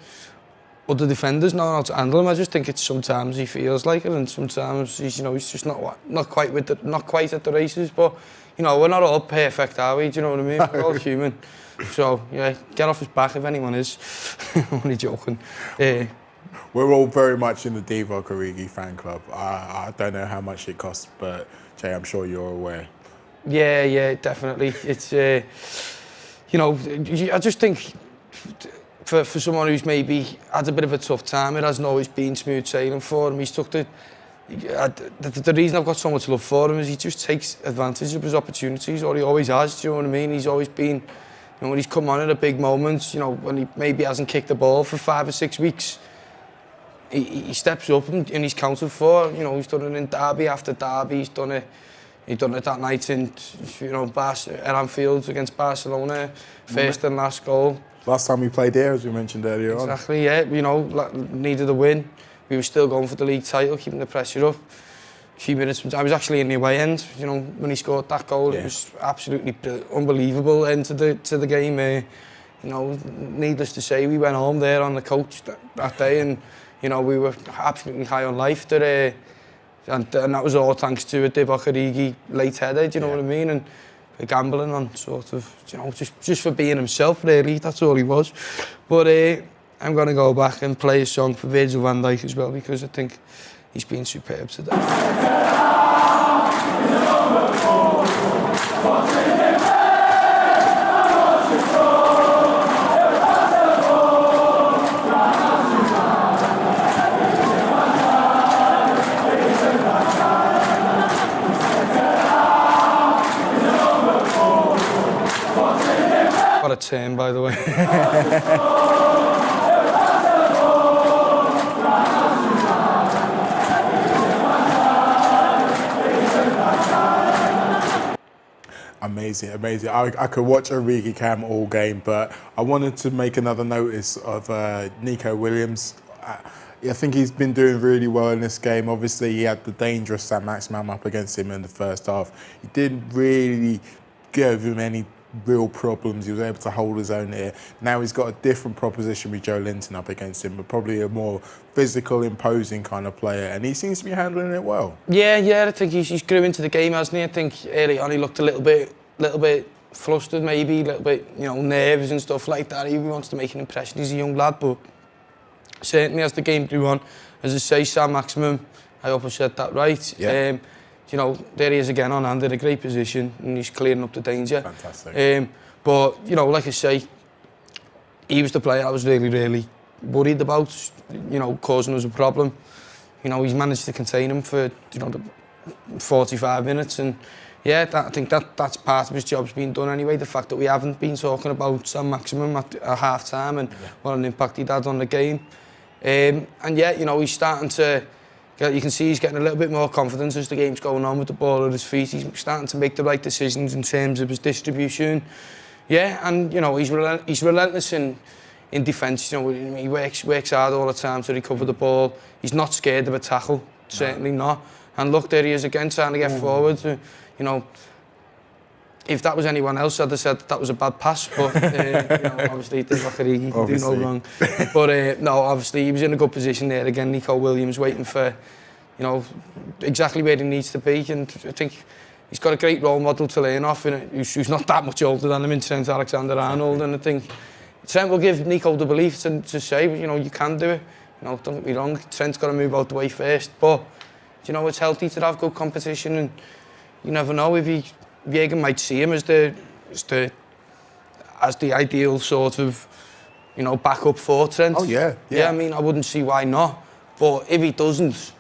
other defenders knowing how to handle him. I just think it's sometimes he feels like it, and sometimes he's just not quite at the races. But you know, we're not all perfect, are we? Do you know what I mean? We're all human. So, yeah, get off his back if anyone is. I'm only joking. We're all very much in the Divock Origi fan club. I don't know how much it costs, but Jay, I'm sure you're aware. Yeah, definitely. It's, you know, I just think for someone who's maybe had a bit of a tough time, it hasn't always been smooth sailing for him. He's took the reason I've got so much love for him is he just takes advantage of his opportunities, or he always has, do you know what I mean? He's always been, you know, when he's come on at a big moment, you know, when he maybe hasn't kicked the ball for 5 or 6 weeks, he steps up and he's counted for. You know, he's done it in derby after derby. He done it that night in, you know, at Anfield against Barcelona, first and last goal. Last time we played here, as we mentioned earlier on. Exactly, yeah. You know, needed a win. We were still going for the league title, keeping the pressure up. A few minutes from time, I was actually in the away end. You know, when he scored that goal, It was absolutely unbelievable end to the game. You know, needless to say, we went home there on the coach that day, and you know, we were absolutely high on life. And that was all thanks to a Divock Origi late header. Do you know what I mean? And gambling on sort of, you know, just for being himself. Really, that's all he was. But I'm going to go back and play a song for Virgil van Dijk as well, because I think he's been superb today. What a turn, by the way. Amazing. I could watch Origi Cam all game, but I wanted to make another notice of Nico Williams. I think he's been doing really well in this game. Obviously, he had the dangerous Saint-Maximin up against him in the first half. He didn't really give him any real problems. He was able to hold his own here. Now he's got a different proposition with Joe Linton up against him, but probably a more physical, imposing kind of player, and he seems to be handling it well. Yeah, I think he's grew into the game, hasn't he? I think early on he looked a little bit flustered, maybe a little bit, nervous and stuff like that. He wants to make an impression. He's a young lad, but certainly as the game grew on, as I say, Sam Maximum, I hope I said that right. Yeah. There he is again on hand in a great position, and he's clearing up the danger. Fantastic. But like I say, he was the player I was really, really worried about, causing us a problem. He's managed to contain him for, the 45 minutes, and yeah, I think that's part of his job's been done anyway. The fact that we haven't been talking about Sam Maximum at half time and what an impact he'd had on the game. And yeah, he's starting to. You can see he's getting a little bit more confidence as the game's going on with the ball at his feet. He's starting to make the right decisions in terms of his distribution. Yeah, and he's relentless in defence. He works hard all the time to recover the ball. He's not scared of a tackle, certainly not. And look, there he is again trying to get forward. If that was anyone else, I'd have said that was a bad pass, but obviously it did look like he can do no wrong. But no, obviously he was in a good position there again. Nico Williams waiting for, exactly where he needs to be, and I think he's got a great role model to learn off, who's not that much older than him in Trent Alexander-Arnold, and I think Trent will give Nico the belief to say, you can do it. Don't get me wrong, Trent's got to move out the way first, but it's healthy to have good competition, and you never know if Jürgen might see him as the ideal sort of, backup for Trent. Oh yeah. I mean, I wouldn't see why not. But if he doesn't,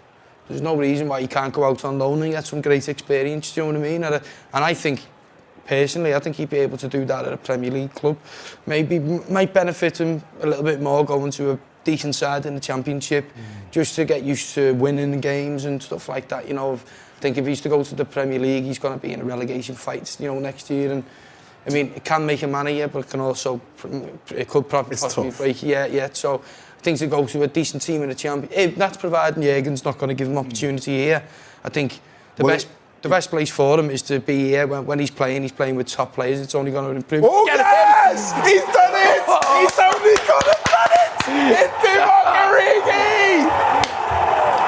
there's no reason why he can't go out on loan and get some great experience. Do you know what I mean? And I think, personally, he'd be able to do that at a Premier League club. Maybe might benefit him a little bit more going to a decent side in the Championship, just to get used to winning games and stuff like that. I think if he's to go to the Premier League, he's going to be in a relegation fight, next year. And I mean, it can make a man of you, but it could possibly break you. Yeah. So I think to go to a decent team in the Championship, that's providing Jürgen's not going to give him opportunity here. I think the best place for him is to be here when he's playing with top players. It's only going to improve. Oh, yes! He's done it! He's only got to done it! It's Divock Origi!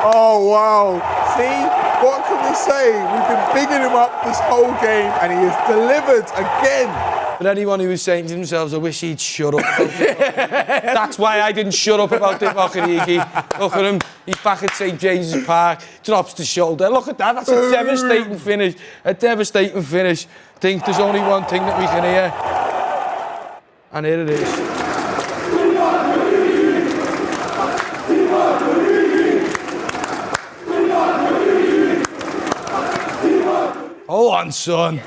Oh, wow. See? What can we say? We've been bigging him up this whole game, and he has delivered again. But anyone who was saying to themselves, I wish he'd shut up about that's why I didn't shut up about Divock Origi. Look at him, he's back at St James's Park, drops the shoulder. Look at that, that's a devastating finish. I think there's only one thing that we can hear. And here it is. Hold on, son.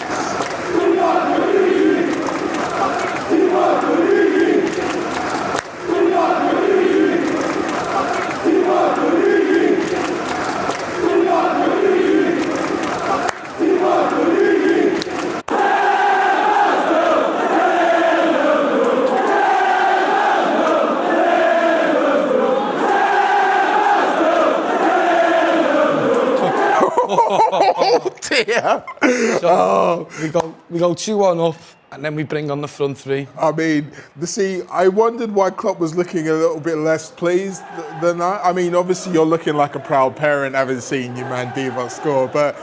Oh dear! So we go 2-1 up, and then we bring on the front three. I mean, I wondered why Klopp was looking a little bit less pleased than that. I mean, obviously you're looking like a proud parent having seen your man Divock score, but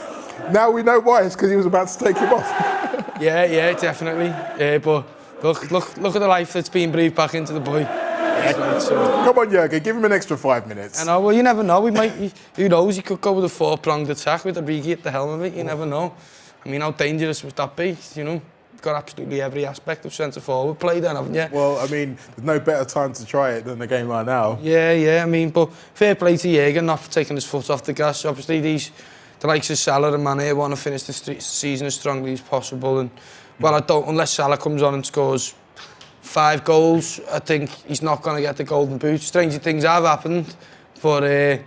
now we know why. It's because he was about to take him off. Yeah, definitely. But look at the life that's being breathed back into the boy. Come on, Jürgen, give him an extra 5 minutes. I know, well, you never know. Who knows? He could go with a four-pronged attack with Origi at the helm of it. You never know. I mean, how dangerous would that be? You've got absolutely every aspect of centre-forward play then, haven't you? Well, I mean, there's no better time to try it than a game like now. Yeah. I mean, but fair play to Jürgen, not taking his foot off the gas. Obviously, the likes of Salah and Mane want to finish the season as strongly as possible. And, well, unless Salah comes on and scores 5 goals, I think he's not going to get the golden boot. Stranger things have happened, but I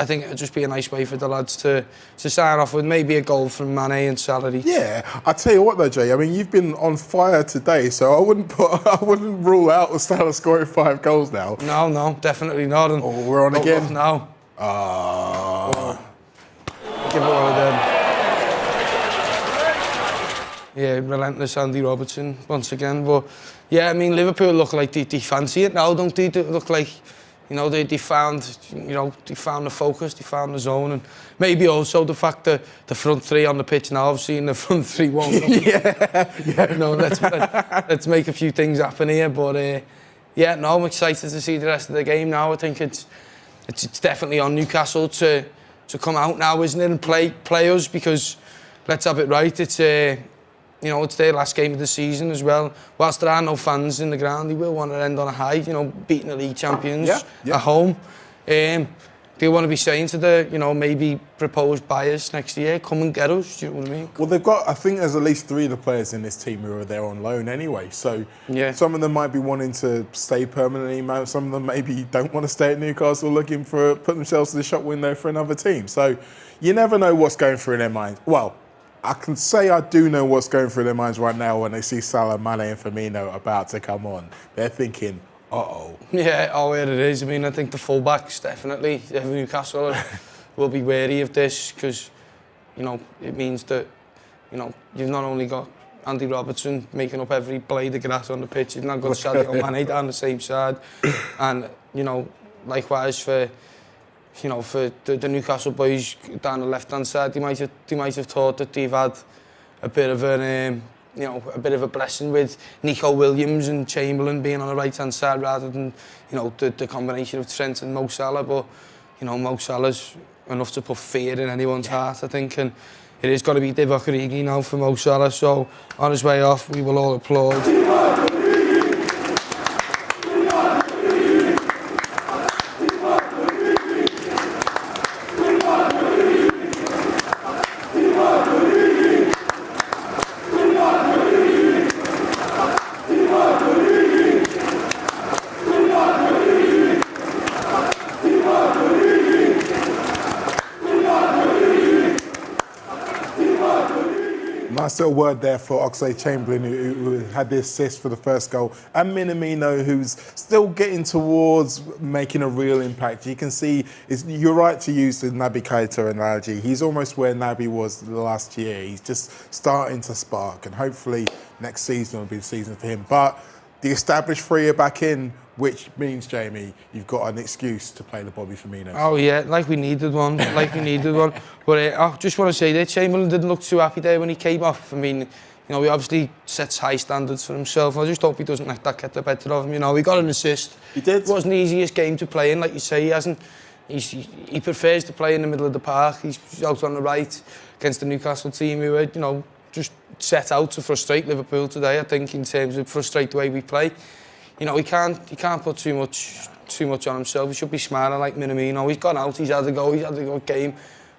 think it'd just be a nice way for the lads to sign off with maybe a goal from Mane and salary. Yeah, I tell you what though, Jay. I mean, you've been on fire today, so I wouldn't rule out Salah scoring 5 goals now. No, definitely not. And we're on again now. Give it one of them. Yeah, relentless Andy Robertson once again. But yeah, I mean, Liverpool look like they fancy it now, don't they? They look like, you know, they found, you know, they found the focus, they found the zone, and maybe also the fact that the front three on the pitch now, I've seen the front three won't. Yeah. You know, let's make a few things happen here. But yeah, no, I'm excited to see the rest of the game now. I think it's definitely on Newcastle to come out now, isn't it, and play us, because let's have it right. It's you know, it's their last game of the season as well. Whilst there are no fans in the ground, they will want to end on a high. You know, beating the league champions at home. They want to be saying to the, you know, maybe proposed buyers next year, come and get us. Do you know what I mean? Well, they've got, I think there's at least 3 of the players in this team who are there on loan anyway. So some of them might be wanting to stay permanently. Some of them maybe don't want to stay at Newcastle, looking for put themselves in the shop window for another team. So you never know what's going through their minds. Well, I can say I do know what's going through their minds right now when they see Salah, Mane and Firmino about to come on. They're thinking, uh-oh. Yeah, it is. I mean, I think the full-backs definitely, Newcastle will be wary of this, because, you know, it means that, you know, you've not only got Andy Robertson making up every blade of grass on the pitch, you've now got Sadio Mane down the same side. And, you know, likewise for, you know, for the Newcastle boys down the left-hand side, they might have thought that they've had a bit of an, you know, a bit of a blessing with Nico Williams and Chamberlain being on the right-hand side rather than, you know, the combination of Trent and Mo Salah. But, you know, Mo Salah's enough to put fear in anyone's heart, I think, and it is going to be Divock Origi now for Mo Salah. So on his way off, we will all applaud. Nice little word there for Oxlade-Chamberlain, who had the assist for the first goal, and Minamino, who's still getting towards making a real impact. You can see, you're right to use the Naby Keita analogy. He's almost where Naby was last year. He's just starting to spark, and hopefully next season will be the season for him. But the established 3 are back in, which means, Jamie, you've got an excuse to play the Bobby Firmino. Oh yeah, like we needed one, But I just want to say that Chamberlain didn't look too happy there when he came off. I mean, you know, he obviously sets high standards for himself. I just hope he doesn't let that get the better of him. You know, he got an assist. He did. It wasn't the easiest game to play in, like you say. He prefers to play in the middle of the park. He's out on the right against the Newcastle team who are, you know, just set out to frustrate Liverpool today, I think, in terms of frustrate the way we play. You know, he can't put too much on himself. He should be smiling like Minamino. He's gone out, he's had a good game.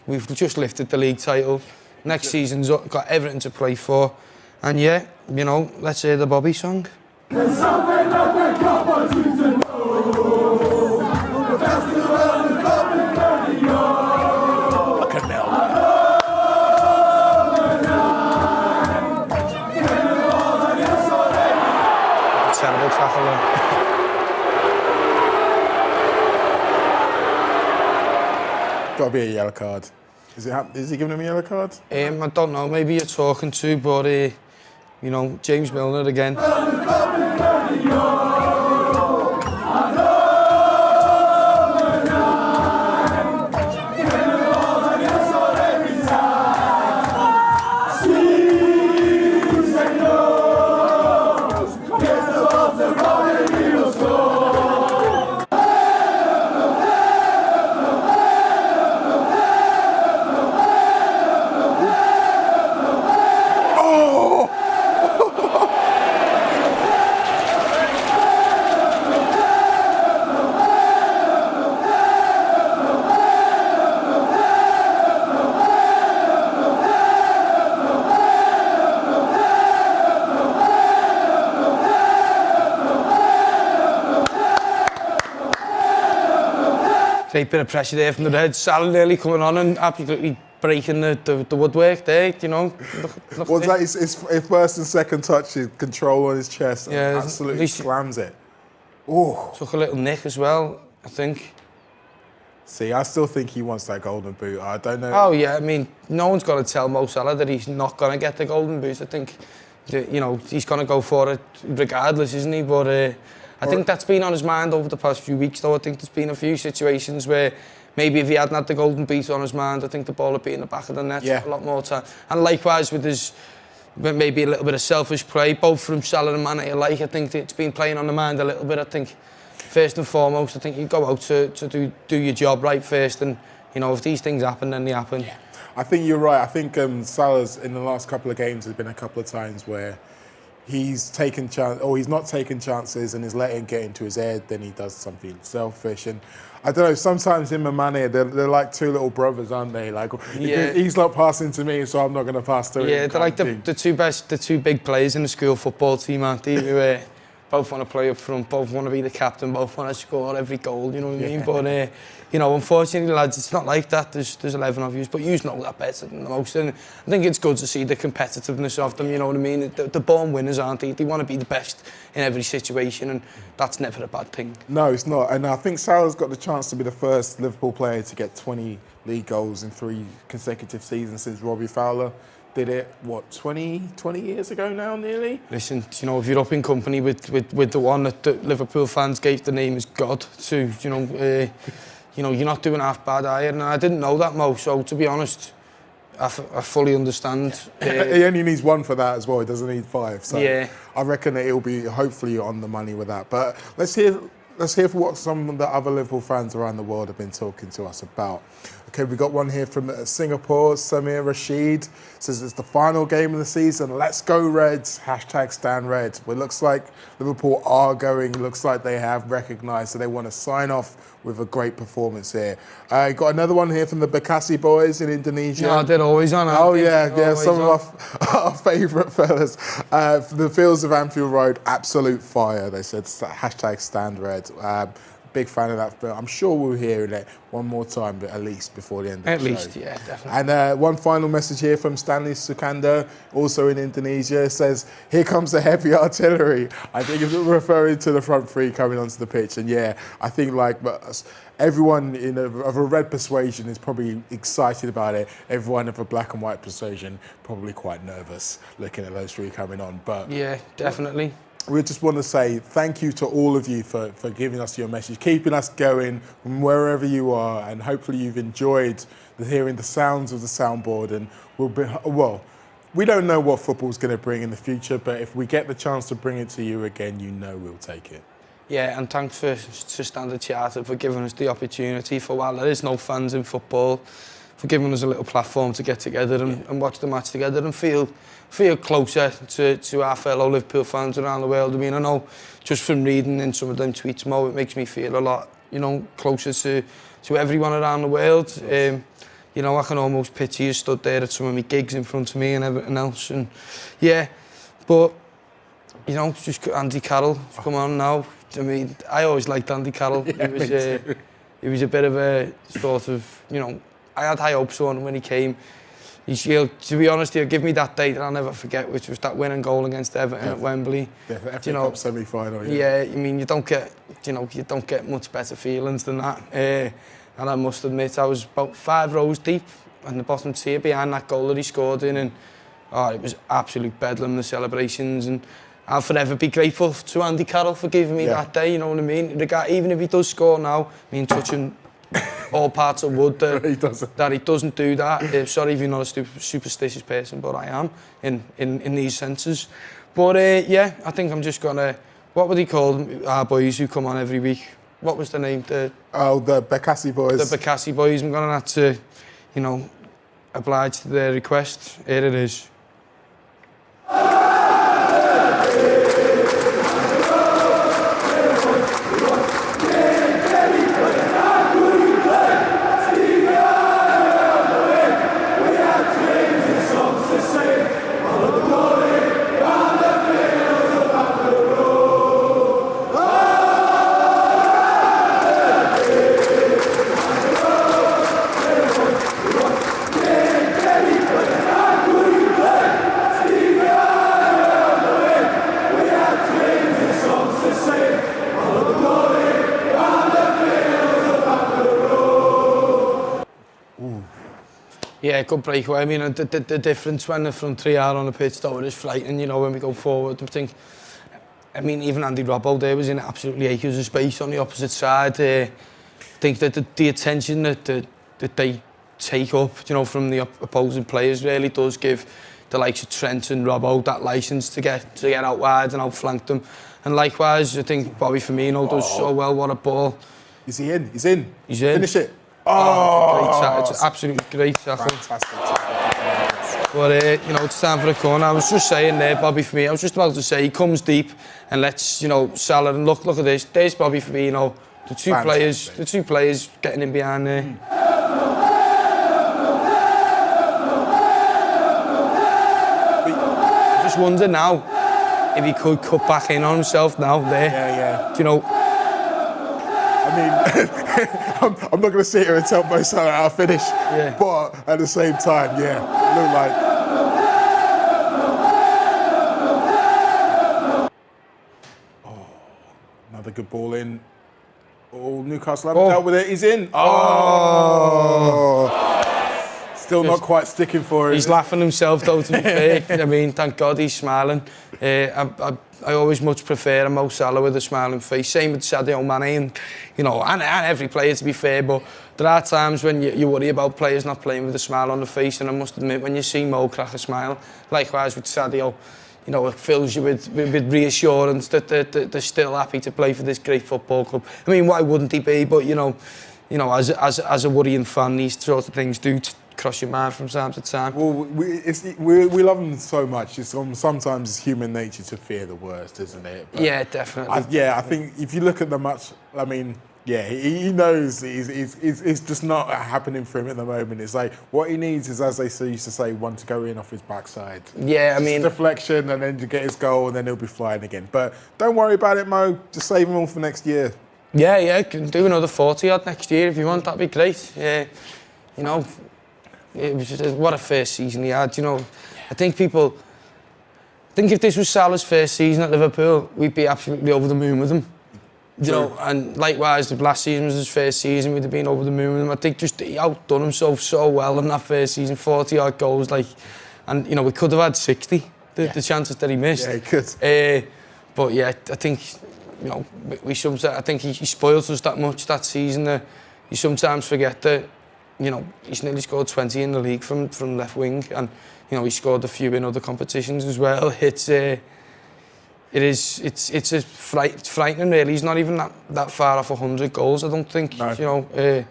We've just lifted the league title. Next season's got everything to play for. And yeah, you know, let's hear the Bobby song. Terrible tackle then. Got to be a yellow card. Is he giving him a yellow card? I don't know, maybe you're talking to, but you know, James Milner again. Great bit of pressure there from the Reds. Salah nearly coming on and absolutely breaking the woodwork there, you know. Was that his first and second touch, his control on his chest, and absolutely slams it. Oh. Took a little nick as well, I think. See, I still think he wants that golden boot. I don't know. Oh yeah, I mean, no one's got to tell Mo Salah that he's not going to get the golden boot. I think, you know, he's going to go for it regardless, isn't he? But I think that's been on his mind over the past few weeks, though. I think there's been a few situations where maybe if he hadn't had the golden boot on his mind, I think the ball would be in the back of the net a lot more time. And likewise with his maybe a little bit of selfish play, both from Salah and Mane alike. I think it's been playing on the mind a little bit. I think first and foremost, I think you go out to do your job right first, and you know, if these things happen, then they happen. Yeah. I think you're right. I think Salah's in the last couple of games there's been a couple of times where he's taken chance, or he's not taking chances, and is letting it get into his head. Then he does something selfish, and I don't know. Sometimes him and Mane, they're like two little brothers, aren't they? Like he's not passing to me, so I'm not going to pass to him. Yeah, they're like the two big players in the school football team, aren't they? Who both want to play up front, both want to be the captain, both want to score every goal. You know what I mean? But you know, unfortunately, lads, it's not like that. There's 11 of you, but you know that better than the most. And I think it's good to see the competitiveness of them. You know what I mean? They're born winners, aren't they? They want to be the best in every situation, and that's never a bad thing. No, it's not. And I think Salah's got the chance to be the first Liverpool player to get 20 league goals in 3 consecutive seasons since Robbie Fowler did it, what, 20 years ago now, nearly? Listen, you know, if you're up in company with the one that the Liverpool fans gave the name as God to, you know, you're not doing half bad, are you? And I didn't know that, Mo, so to be honest, I fully understand. He only needs 1 for that as well, he doesn't need 5. So yeah. I reckon that he'll be hopefully on the money with that. But let's hear for what some of the other Liverpool fans around the world have been talking to us about. Okay, we got one here from Singapore. Samir Rashid says it's the final game of the season. Let's go Reds. #StanRed. Well, it looks like Liverpool are going. It looks like they have recognised that they want to sign off with a great performance here. Got another one here from the Bekasi boys in Indonesia. No, they're always on. Oh yeah, some of our favourite fellas. The fields of Anfield Road, absolute fire. They said #StanRed. Big fan of that film. I'm sure we'll hear it one more time, but at least before the end of the show. At least, yeah, definitely. And one final message here from Stanley Sukando, also in Indonesia, says, "Here comes the heavy artillery." I think it's referring to the front three coming onto the pitch. And yeah, I think like everyone of a red persuasion is probably excited about it. Everyone of a black and white persuasion probably quite nervous looking at those three coming on. But yeah, definitely. We just want to say thank you to all of you for giving us your message, keeping us going from wherever you are, and hopefully you've enjoyed hearing the sounds of the soundboard. And we don't know what football's going to bring in the future, but if we get the chance to bring it to you again, you know we'll take it. Yeah, and thanks to Standard Chartered for giving us the opportunity, for while there is no fans in football, for giving us a little platform to get together and watch the match together and feel closer to our fellow Liverpool fans around the world. I mean, I know just from reading in some of them tweets, Mo, it makes me feel a lot, you know, closer to everyone around the world. You know, I can almost picture you stood there at some of my gigs in front of me and everything else. And yeah, but, you know, just Andy Carroll, come on now. I mean, I always liked Andy Carroll. Yeah, he was a bit of a sort of, you know, I had high hopes on him when he came. To be honest, he'll give me that day that I'll never forget, which was that winning goal against Everton at Wembley. Yeah, the FA Cup semi-final. Yeah, I mean, you don't get much better feelings than that. And I must admit, I was about 5 rows deep in the bottom tier behind that goal that he scored in, and it was absolute bedlam, the celebrations. And I'll forever be grateful to Andy Carroll for giving me that day. You know what I mean? Even if he does score now, I mean, touching all parts of wood that he doesn't do that. Sorry if you're not a superstitious person, but I am in these senses. But yeah, I think I'm just gonna. What would he call them? Our boys who come on every week. What was the name? The Bekasi boys. The Bekasi boys. I'm gonna have to, you know, oblige to their request. Here it is. Yeah, good breakaway. I mean, the difference when the front three are on the pitch, though, it is frightening, you know, when we go forward. I mean, even Andy Robbo there was in absolutely acres of space on the opposite side. I think that the attention that they take up, you know, from the opposing players really does give the likes of Trent and Robbo that licence to get out wide and outflank them. And likewise, I think Bobby Firmino does so well. What a ball! Is he in? He's in. He's in. Finish it. Great tackle. It's an absolutely great tackle. Fantastic. But you know, it's time for a corner. I was just saying there, Bobby Firmino. I was just about to say he comes deep and lets, you know, Salah, and look at this. There's Bobby Firmino. The two players getting in behind there. I just wonder now if he could cut back in on himself now there. Yeah. Do you know? I mean, I'm not going to sit here and tell Mo Salah how to finish, but at the same time, look like. Oh, another good ball in. Oh, Newcastle haven't dealt with it. He's in. Still not quite sticking for him. He's laughing himself though, to be fair. I mean, thank God he's smiling. I always much prefer a Mo Salah with a smiling face. Same with Sadio Mane and, you know, and every player, to be fair. But there are times when you worry about players not playing with a smile on the face, and I must admit, when you see Mo crack a smile, likewise with Sadio, you know, it fills you with reassurance that they're still happy to play for this great football club. I mean, why wouldn't he be? But you know, as a worrying fan, these sort of things do cross your mind from time to time. Well, we love them so much. Sometimes it's human nature to fear the worst, isn't it? But yeah, definitely. I think if you look at the match, I mean, he knows it's just not happening for him at the moment. It's like what he needs is, as they used to say, one to go in off his backside. Yeah, I mean, deflection, and then to get his goal, and then he'll be flying again. But don't worry about it, Mo. Just save him all for next year. Yeah, can do another 40 odd next year if you want. That'd be great. Yeah, you know. It was just, what a first season he had, you know. I think if this was Salah's first season at Liverpool, we'd be absolutely over the moon with him. You know, and likewise, if last season was his first season, we'd have been over the moon with him. I think just he outdone himself so well in that first season, 40 odd goals, and you know, we could have had 60, the chances that he missed. Yeah, he could. But yeah, I think, you know, I think he spoiled us that much that season that you sometimes forget that, you know, he's nearly scored 20 in the league from left wing, and you know, he scored a few in other competitions as well. It's frightening really. He's not even that far off 100 goals, I don't think. No. You know,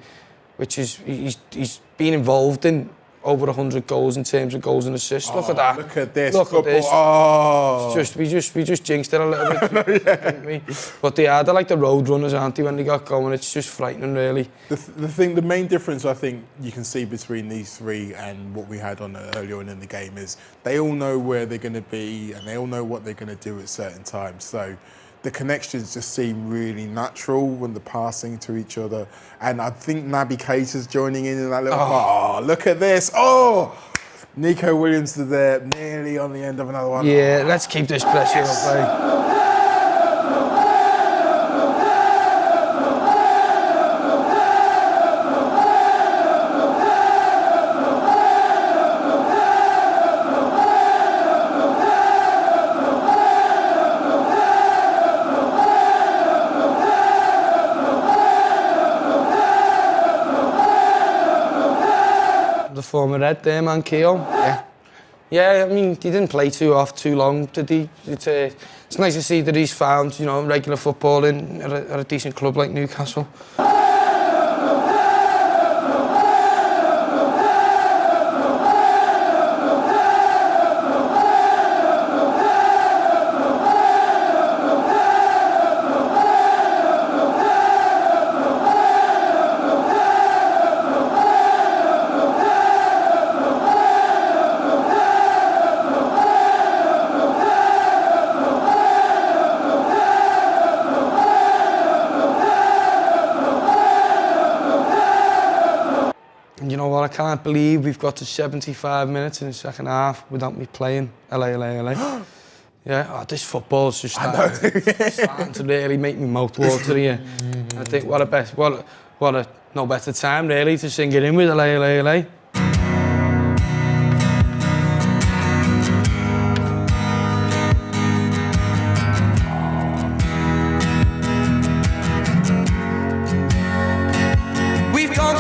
which is he's been involved in over 100 goals in terms of goals and assists. Look at that. Look at this. Look at this. Oh. We just jinxed it a little bit, didn't we? But they're like the road runners, aren't they, when they got going? It's just frightening, really. The main difference I think you can see between these three and what we had on earlier on in the game is they all know where they're going to be and they all know what they're going to do at certain times. So the connections just seem really natural when they're passing to each other. And I think Naby Keita's joining in that little part. Oh, look at this. Oh! Nico Williams is there, nearly on the end of another one. Yeah, let's keep this pressure up, former Red there, man, Keogh. Yeah, I mean, he didn't play too long, did he? It's nice to see that he's found, you know, regular footballing at a decent club like Newcastle. I can't believe we've got to 75 minutes in the second half without me playing LA. Yeah, this football's just starting to really make me mouth water here. I think what a no better time really to sing it in with LA.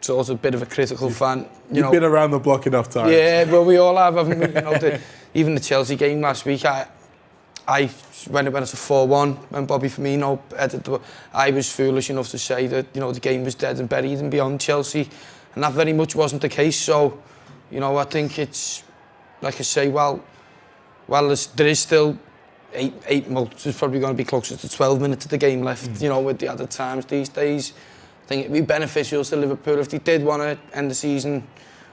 sort of bit of a critical fan. You've been around the block enough times. Yeah, well, we all have, haven't we? You know, even the Chelsea game last week, when it went to 4-1, when Bobby Firmino headed I was foolish enough to say that, you know, the game was dead and buried and beyond Chelsea, and that very much wasn't the case. So, you know, I think it's, like I say, well, there is still eight months. There's probably going to be closer to 12 minutes of the game left, you know, with the added times these days. I think it'd be beneficial to Liverpool if they did want to end the season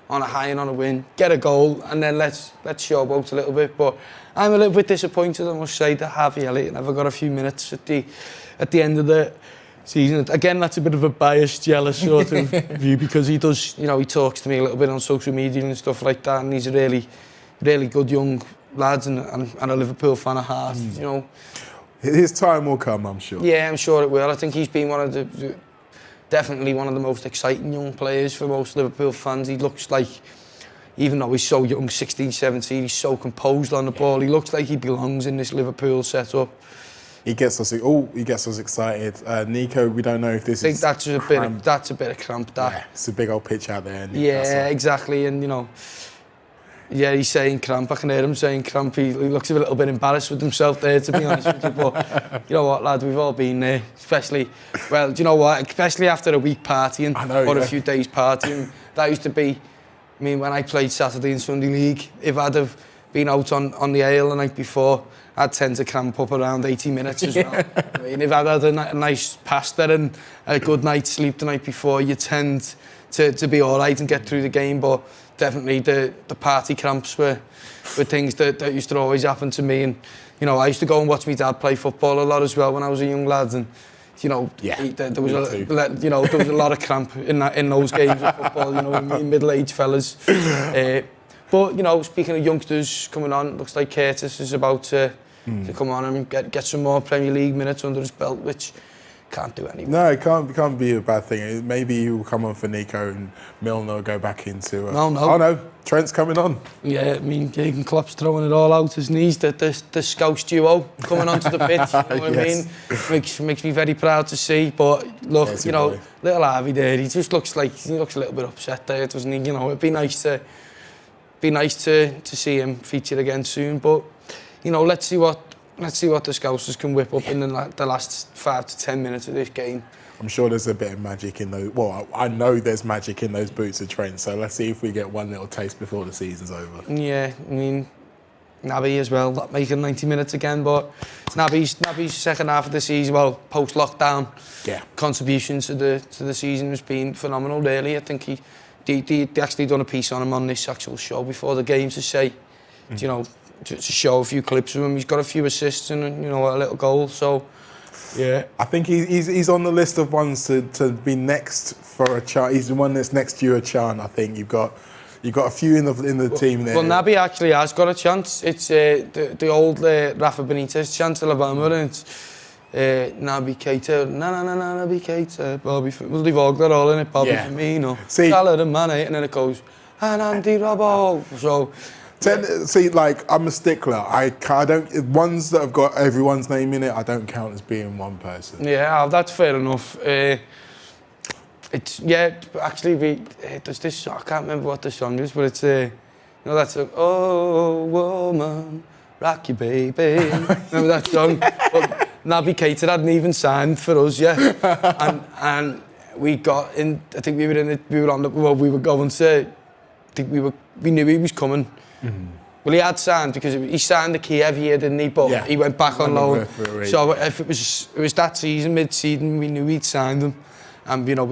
on a high and on a win, get a goal, and then let's showboat a little bit. But I'm a little bit disappointed, I must say, that Harvey Elliott never got a few minutes at the end of the season. Again, that's a bit of a biased, jealous sort of view, because he does, you know, he talks to me a little bit on social media and stuff like that, and he's a really, really good young lad and a Liverpool fan at heart, you know. His time will come, I'm sure. Yeah, I'm sure it will. I think he's been definitely one of the most exciting young players for most Liverpool fans. He looks like, even though he's so young, 16, 17, he's so composed on the ball. He looks like he belongs in this Liverpool setup. He gets us excited. Nico, we don't know if this is. I think that's a bit of cramp. That. Yeah, it's a big old pitch out there. Yeah, exactly. And you know, yeah, he's saying cramp. I can hear him saying cramp. He looks a little bit embarrassed with himself there, to be honest with you. But you know what, lad, we've all been there. Especially, well, do you know what? Especially after a week partying a few days partying. That used to be. I mean, when I played Saturday and Sunday League, if I'd have been out on the ale the night before, I'd tend to cramp up around 80 minutes as well. I mean, if I'd had a nice pasta and a good night's sleep the night before, you tend to be all right and get through the game. But definitely the party cramps were things that used to always happen to me. And, you know, I used to go and watch my dad play football a lot as well when I was a young lad. And, you know, there was a lot of cramp in those games of football, you know, middle-aged fellas. But, you know, speaking of youngsters coming on, looks like Curtis is about to come on and get some more Premier League minutes under his belt, which can't do anything. No, it can't be a bad thing. Maybe he will come on for Nico and Milner will go back into... No. Oh, no, Trent's coming on. Yeah, I mean, Jürgen Klopp's throwing it all out his knees. The Scouse duo coming onto the pitch, you know what I mean? Makes me very proud to see. But look, you know, little Harvey there, he just looks a little bit upset there, doesn't he? You know, it'd be nice to see him featured again soon. But, you know, let's see what the Scousers can whip up in the last 5 to 10 minutes of this game. I'm sure there's a bit of magic in those. Well, I know there's magic in those boots of Trent. So let's see if we get one little taste before the season's over. Yeah, I mean, Naby as well, not making 90 minutes again. But Naby's second half of the season, well, post lockdown, contribution to the season has been phenomenal. Really, I think they actually done a piece on him on this actual show before the game to say, you know, to show a few clips of him. He's got a few assists and, you know, a little goal. So, yeah, I think he's on the list of ones to be next for a chant. He's the one that's next to you a chant. I think you've got a few in the team there. Well, Naby actually has got a chance. It's the old Rafa Benitez chant of Alabama, and it's Naby Keita, Naby Keita, Bobby. Well, they've all got all in it. Bobby Firmino, Salah and Mane, and then it goes and Andy Robbo. So. See, like, I'm a stickler. I don't. Ones that have got everyone's name in it, I don't count as being one person. Yeah, that's fair enough. It's actually there's this song, I can't remember what the song is, but it's you know that song, oh woman, rock you baby. Remember that song? But Naby Keita hadn't even signed for us yet, and we got in. I think we were going to. I think we knew he was coming. Mm-hmm. Well, he had signed because he signed the Kiev year, didn't he? But he went back on loan. So if it was that season, mid-season, we knew he'd signed him, and you know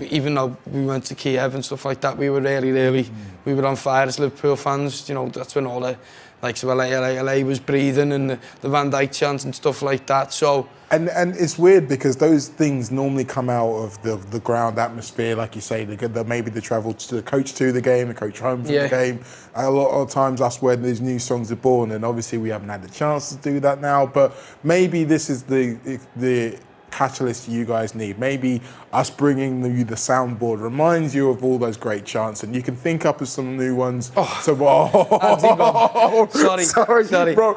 even though we went to Kiev and stuff like that, we were really we were on fire as Liverpool fans. You know, that's when all the likes of LA was breathing and the Van Dijk chants and stuff like that. So. And it's weird because those things normally come out of the ground atmosphere, like you say. Maybe the travel to the coach to the game, the coach home from the game. A lot of times that's where these new songs are born, and obviously we haven't had the chance to do that now. But maybe this is the catalyst you guys need. Maybe us bringing the soundboard reminds you of all those great chants, and you can think up of some new ones. Sorry, bro.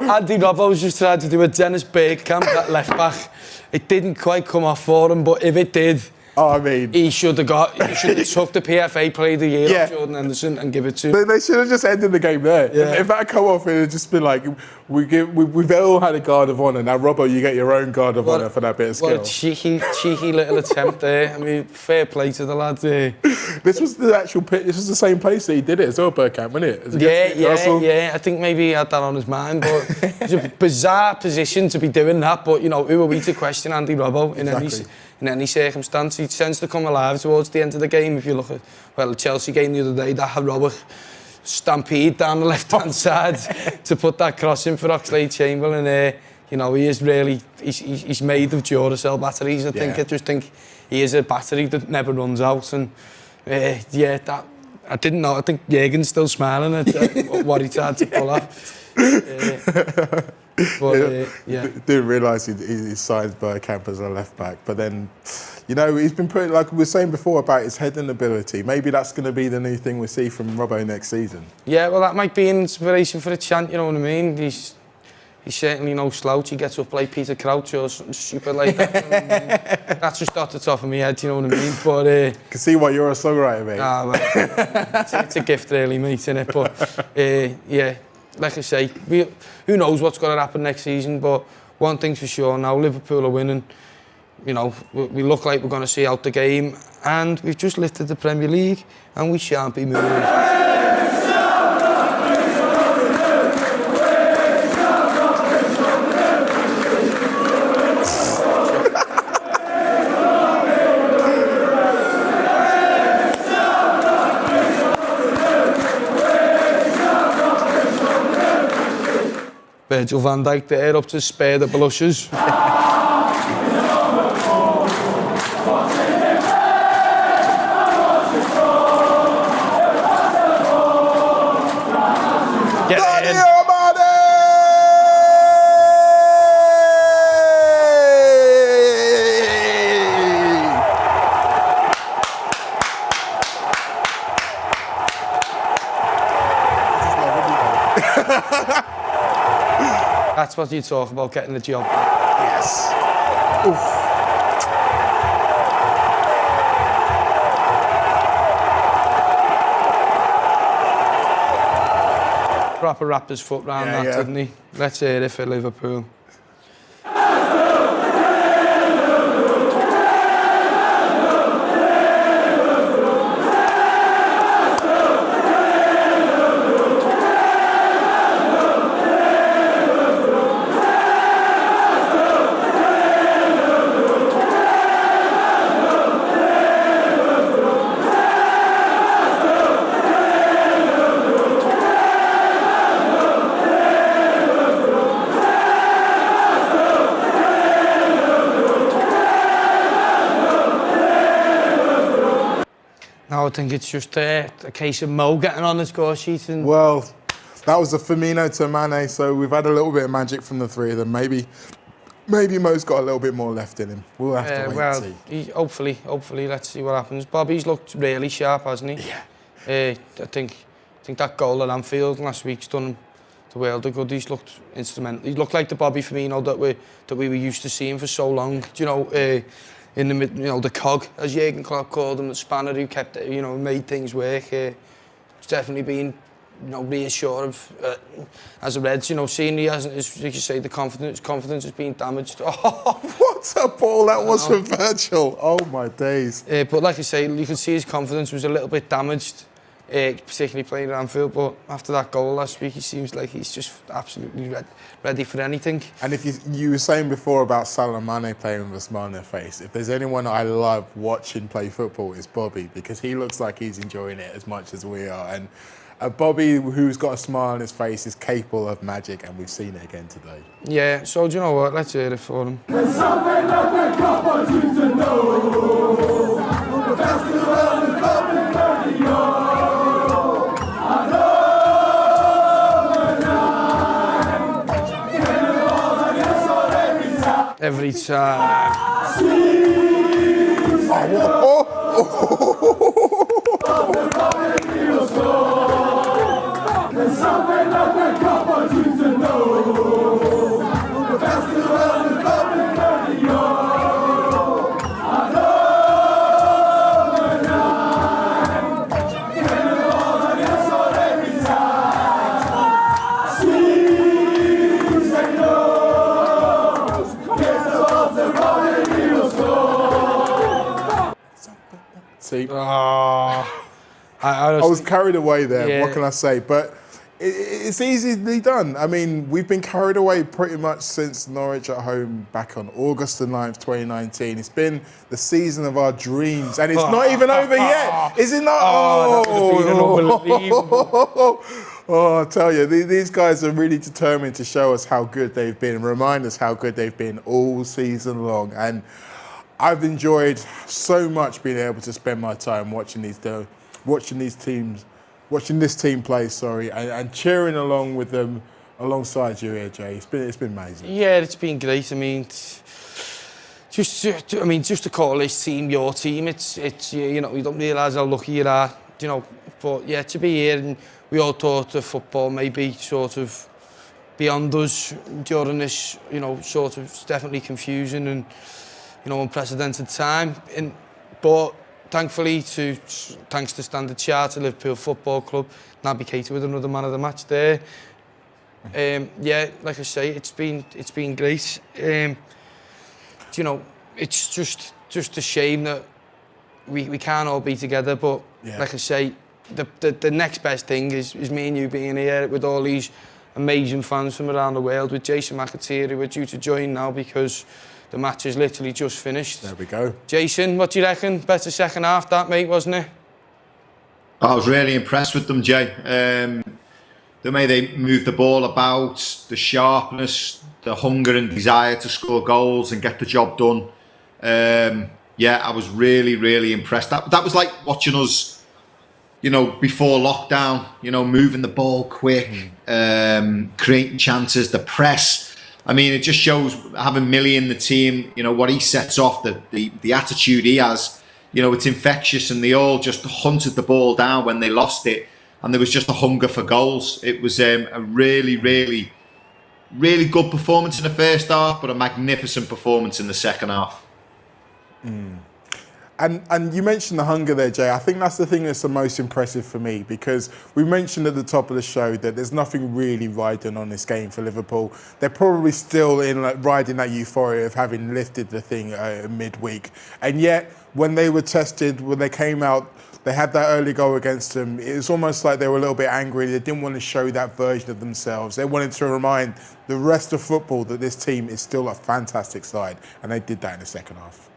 Andy Robbo was just trying to do a Dennis Bergkamp at left back. It didn't quite come off for him, but if it did, Oh, I mean, he should have took the PFA Player of the Year off Jordan Henderson and give it to. They should have just ended the game there. Yeah. If that had come off, it would just been like, we've all had a guard of honour. Now, Robbo, you get your own guard of honour for that bit of skill. What a cheeky little attempt there. I mean, fair play to the lad there. This was the actual pitch. This was the same place that he did it as well, Bergkamp, wasn't it? Yeah. I think maybe he had that on his mind, but it's a bizarre position to be doing that. But, you know, who are we to question Andy Robbo in any circumstance? He tends to come alive towards the end of the game. If you look at, the Chelsea game the other day, that heroic stampede down the left-hand side to put that cross in for Oxlade-Chamberlain. You know, he is really, he's made of Duracell batteries. I just think he is a battery that never runs out. And that I didn't know. I think Jürgen's still smiling at what he tried to pull off. Didn't realise he signed Bergkamp as a left back, but then, you know, he's been putting, like we were saying before about his heading ability. Maybe that's going to be the new thing we see from Robbo next season. Yeah, well, that might be an inspiration for a chant. You know what I mean? He's certainly no slouch. He gets up like Peter Crouch or something stupid like that. That's just off the top of my head, you know what I mean? But I can see why you're a songwriter, mate. It's a gift, really, mate, innit? But like I say, who knows what's going to happen next season? But one thing's for sure now: Liverpool are winning. You know, we look like we're going to see out the game, and we've just lifted the Premier League, and we shan't be moved. Virgil van Dijk there up to spare the blushes. That's what you talk about, getting the job. Yes. Oof. Proper wrapped his foot round that, didn't he? Let's hear it for Liverpool. I think it's just a case of Mo getting on the score sheet. And well, that was a Firmino to Mane, so we've had a little bit of magic from the three of them. Maybe Mo's got a little bit more left in him. We'll have to wait and see. Hopefully, let's see what happens. Bobby's looked really sharp, hasn't he? Yeah. I think that goal at Anfield last week's done him the world of good. He's looked instrumental. He looked like the Bobby Firmino that we were used to seeing for so long. Do you know? In the mid, you know, the cog, as Jürgen Klopp called him, the spanner who kept, made things work. It's definitely been, reassuring as a Reds, seeing he hasn't, as you say, the confidence has been damaged. Oh, what a ball that was from Virgil! Oh my days! But like I say, you could see his confidence was a little bit damaged, particularly playing at Anfield. But after that goal last week, he seems like he's just absolutely ready for anything. And if you were saying before about Salah and Mane playing with a smile on their face, if there's anyone I love watching play football, it's Bobby, because he looks like he's enjoying it as much as we are. And Bobby, who's got a smile on his face, is capable of magic, and we've seen it again today. Yeah, so do you know what? Let's hear it for him. There's something that the couple choose to know. The festival is coming 30 years. I know the night. When the balls are against on every side. Every time. There's something that the couple choose to know. The festival is coming 30 years. I know See, I I was carried away there. Yeah. What can I say? But it's easily done. I mean, we've been carried away pretty much since Norwich at home back on August the 9th, 2019. It's been the season of our dreams, and it's not even over yet. Is it not? Oh, that would have been unbelievable. Oh, I tell you, these guys are really determined to show us how good they've been, remind us how good they've been all season long. And I've enjoyed so much being able to spend my time watching this team play, and cheering along with them alongside you here, Jay. It's been amazing. Yeah, it's been great. I mean, just to call this team your team, it's you know, you don't realise how lucky you are, you know. But yeah, to be here, and we all thought the football may be sort of beyond us during this, you know, sort of definitely confusing and, you know, unprecedented time. But thankfully, thanks to Standard Chartered, Liverpool Football Club, Naby Keita with another man of the match there. Yeah, like I say, it's been great. You know, it's just a shame that we can't all be together. But yeah, like I say, the next best thing is me and you being here with all these amazing fans from around the world, with Jason McAteer, who are due to join now because the match is literally just finished. There we go. Jason, what do you reckon? Better second half, that, mate, wasn't it? I was really impressed with them, Jay. The way they moved the ball about, the sharpness, the hunger and desire to score goals and get the job done. Yeah, I was really, really impressed. That was like watching us, you know, before lockdown, you know, moving the ball quick, creating chances, the press. I mean, it just shows having Millie in the team, you know, what he sets off, the attitude he has, you know, it's infectious, and they all just hunted the ball down when they lost it, and there was just a hunger for goals. It was a really, really, really good performance in the first half, but a magnificent performance in the second half. And you mentioned the hunger there, Jay. I think that's the thing that's the most impressive for me, because we mentioned at the top of the show that there's nothing really riding on this game for Liverpool. They're probably still riding that euphoria of having lifted the thing midweek. And yet, when they were tested, when they came out, they had that early goal against them. It was almost like they were a little bit angry. They didn't want to show that version of themselves. They wanted to remind the rest of football that this team is still a fantastic side. And they did that in the second half.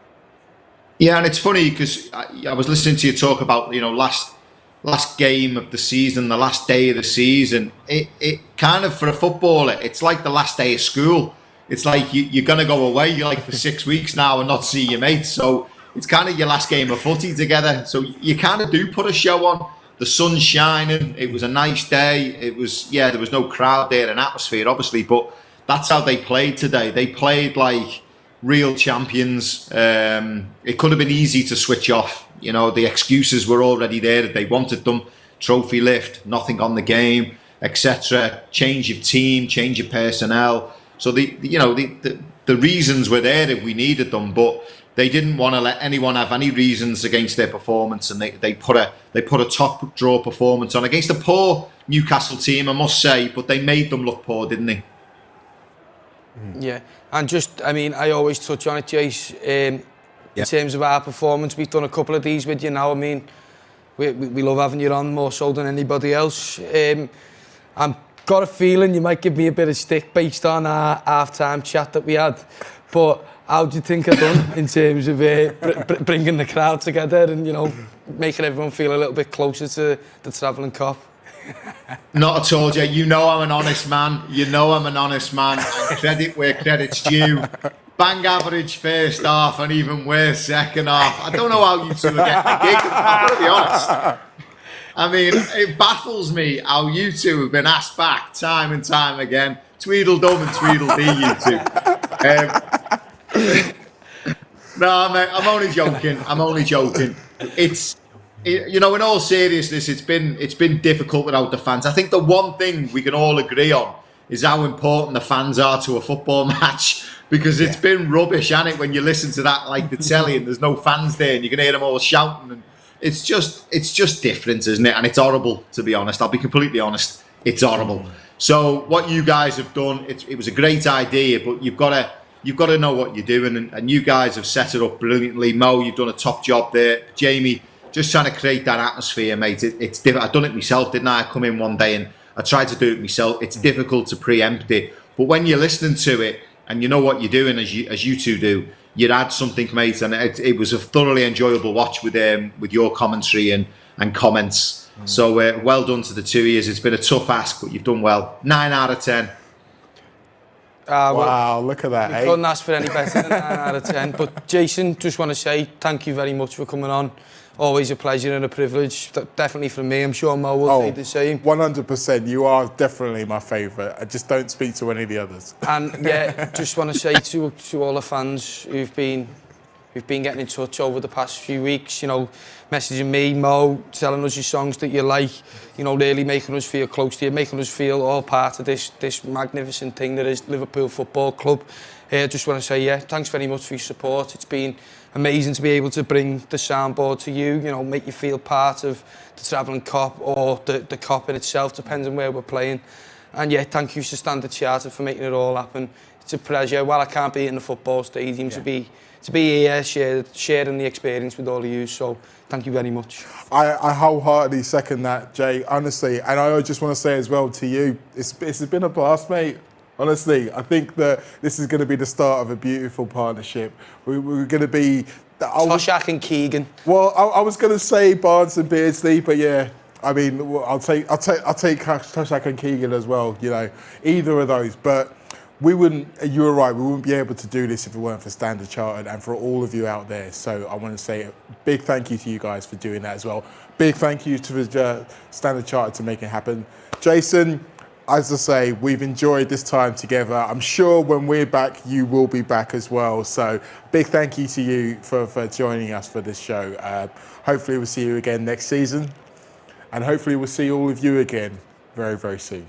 Yeah, and it's funny because I was listening to you talk about, you know, last game of the season, the last day of the season. It kind of, for a footballer, it's like the last day of school. It's like you're going to go away like for 6 weeks now and not see your mates. So it's kind of your last game of footy together. So you kind of do put a show on. The sun's shining. It was a nice day. It was, yeah, there was no crowd there and atmosphere, obviously, but that's how they played today. They played like real champions. It could have been easy to switch off. You know, the excuses were already there that they wanted them. Trophy lift, nothing on the game, etc. Change of team, change of personnel. So the reasons were there if we needed them, but they didn't want to let anyone have any reasons against their performance, and they put a top draw performance on against a poor Newcastle team, I must say, but they made them look poor, didn't they? Yeah, and just, I mean, I always touch on it, Jace, in terms of our performance. We've done a couple of these with you now. I mean, we love having you on more so than anybody else. I've got a feeling you might give me a bit of stick based on our half-time chat that we had, but how do you think I've done in terms of bringing the crowd together and, you know, making everyone feel a little bit closer to the travelling cop? Not at all, Jay. You know I'm an honest man. You know I'm an honest man. And credit where credit's due. Bang average first half and even worse second half. I don't know how you two are getting the gig. I'm going to be honest. I mean, it baffles me how you two have been asked back time and time again. Tweedledum and Tweedledee, you two. No, mate, I'm only joking. I'm only joking. You know, in all seriousness, it's been difficult without the fans. I think the one thing we can all agree on is how important the fans are to a football match, because it's been rubbish, hasn't it, when you listen to that, like the telly, and there's no fans there and you can hear them all shouting, and it's just different, isn't it? And it's horrible, to be honest. I'll be completely honest. It's horrible. So what you guys have done, it was a great idea, but you've got to know what you're doing, and you guys have set it up brilliantly. Mo, you've done a top job there. Jamie, just trying to create that atmosphere, mate. It's difficult. I've done it myself, didn't I? I come in one day and I tried to do it myself. It's difficult to preempt it, but when you're listening to it and you know what you're doing, as you two do, you add something, mate. And it was a thoroughly enjoyable watch with your commentary and comments. So well done to the 2 years. It's been a tough ask, but you've done well. 9 out of 10. Wow, look at that. We couldn't ask for any better than 9 out of 10. But Jason, just want to say thank you very much for coming on. Always a pleasure and a privilege. Definitely for me. I'm sure Mo will say the same. 100%. You are definitely my favourite. I just don't speak to any of the others. And yeah, just want to say to all the fans who've been getting in touch over the past few weeks, you know, messaging me, Mo, telling us your songs that you like, you know, really making us feel close to you, making us feel all part of this magnificent thing that is Liverpool Football Club. Just want to say, yeah, thanks very much for your support. It's been amazing to be able to bring the soundboard to you, you know, make you feel part of the travelling cop or the cop in itself, depends on where we're playing. And yeah, thank you to Standard Chartered for making it all happen. It's a pleasure. While I can't be in the football stadium, to be here, sharing the experience with all of you. So thank you very much. I wholeheartedly second that, Jay, honestly. And I just want to say as well to you, it's been a blast, mate. Honestly, I think that this is going to be the start of a beautiful partnership. We're going to be... Toshak and Keegan. Well, I was going to say Barnes and Beardsley, but yeah, I mean, I'll take Toshak and Keegan as well, you know, either of those. But we wouldn't, you were right, we wouldn't be able to do this if it weren't for Standard Chartered and for all of you out there. So I want to say a big thank you to you guys for doing that as well. Big thank you to the Standard Chartered to make it happen. Jason, as I say, we've enjoyed this time together. I'm sure when we're back, you will be back as well. So big thank you to you for joining us for this show. Hopefully we'll see you again next season. And hopefully we'll see all of you again very, very soon.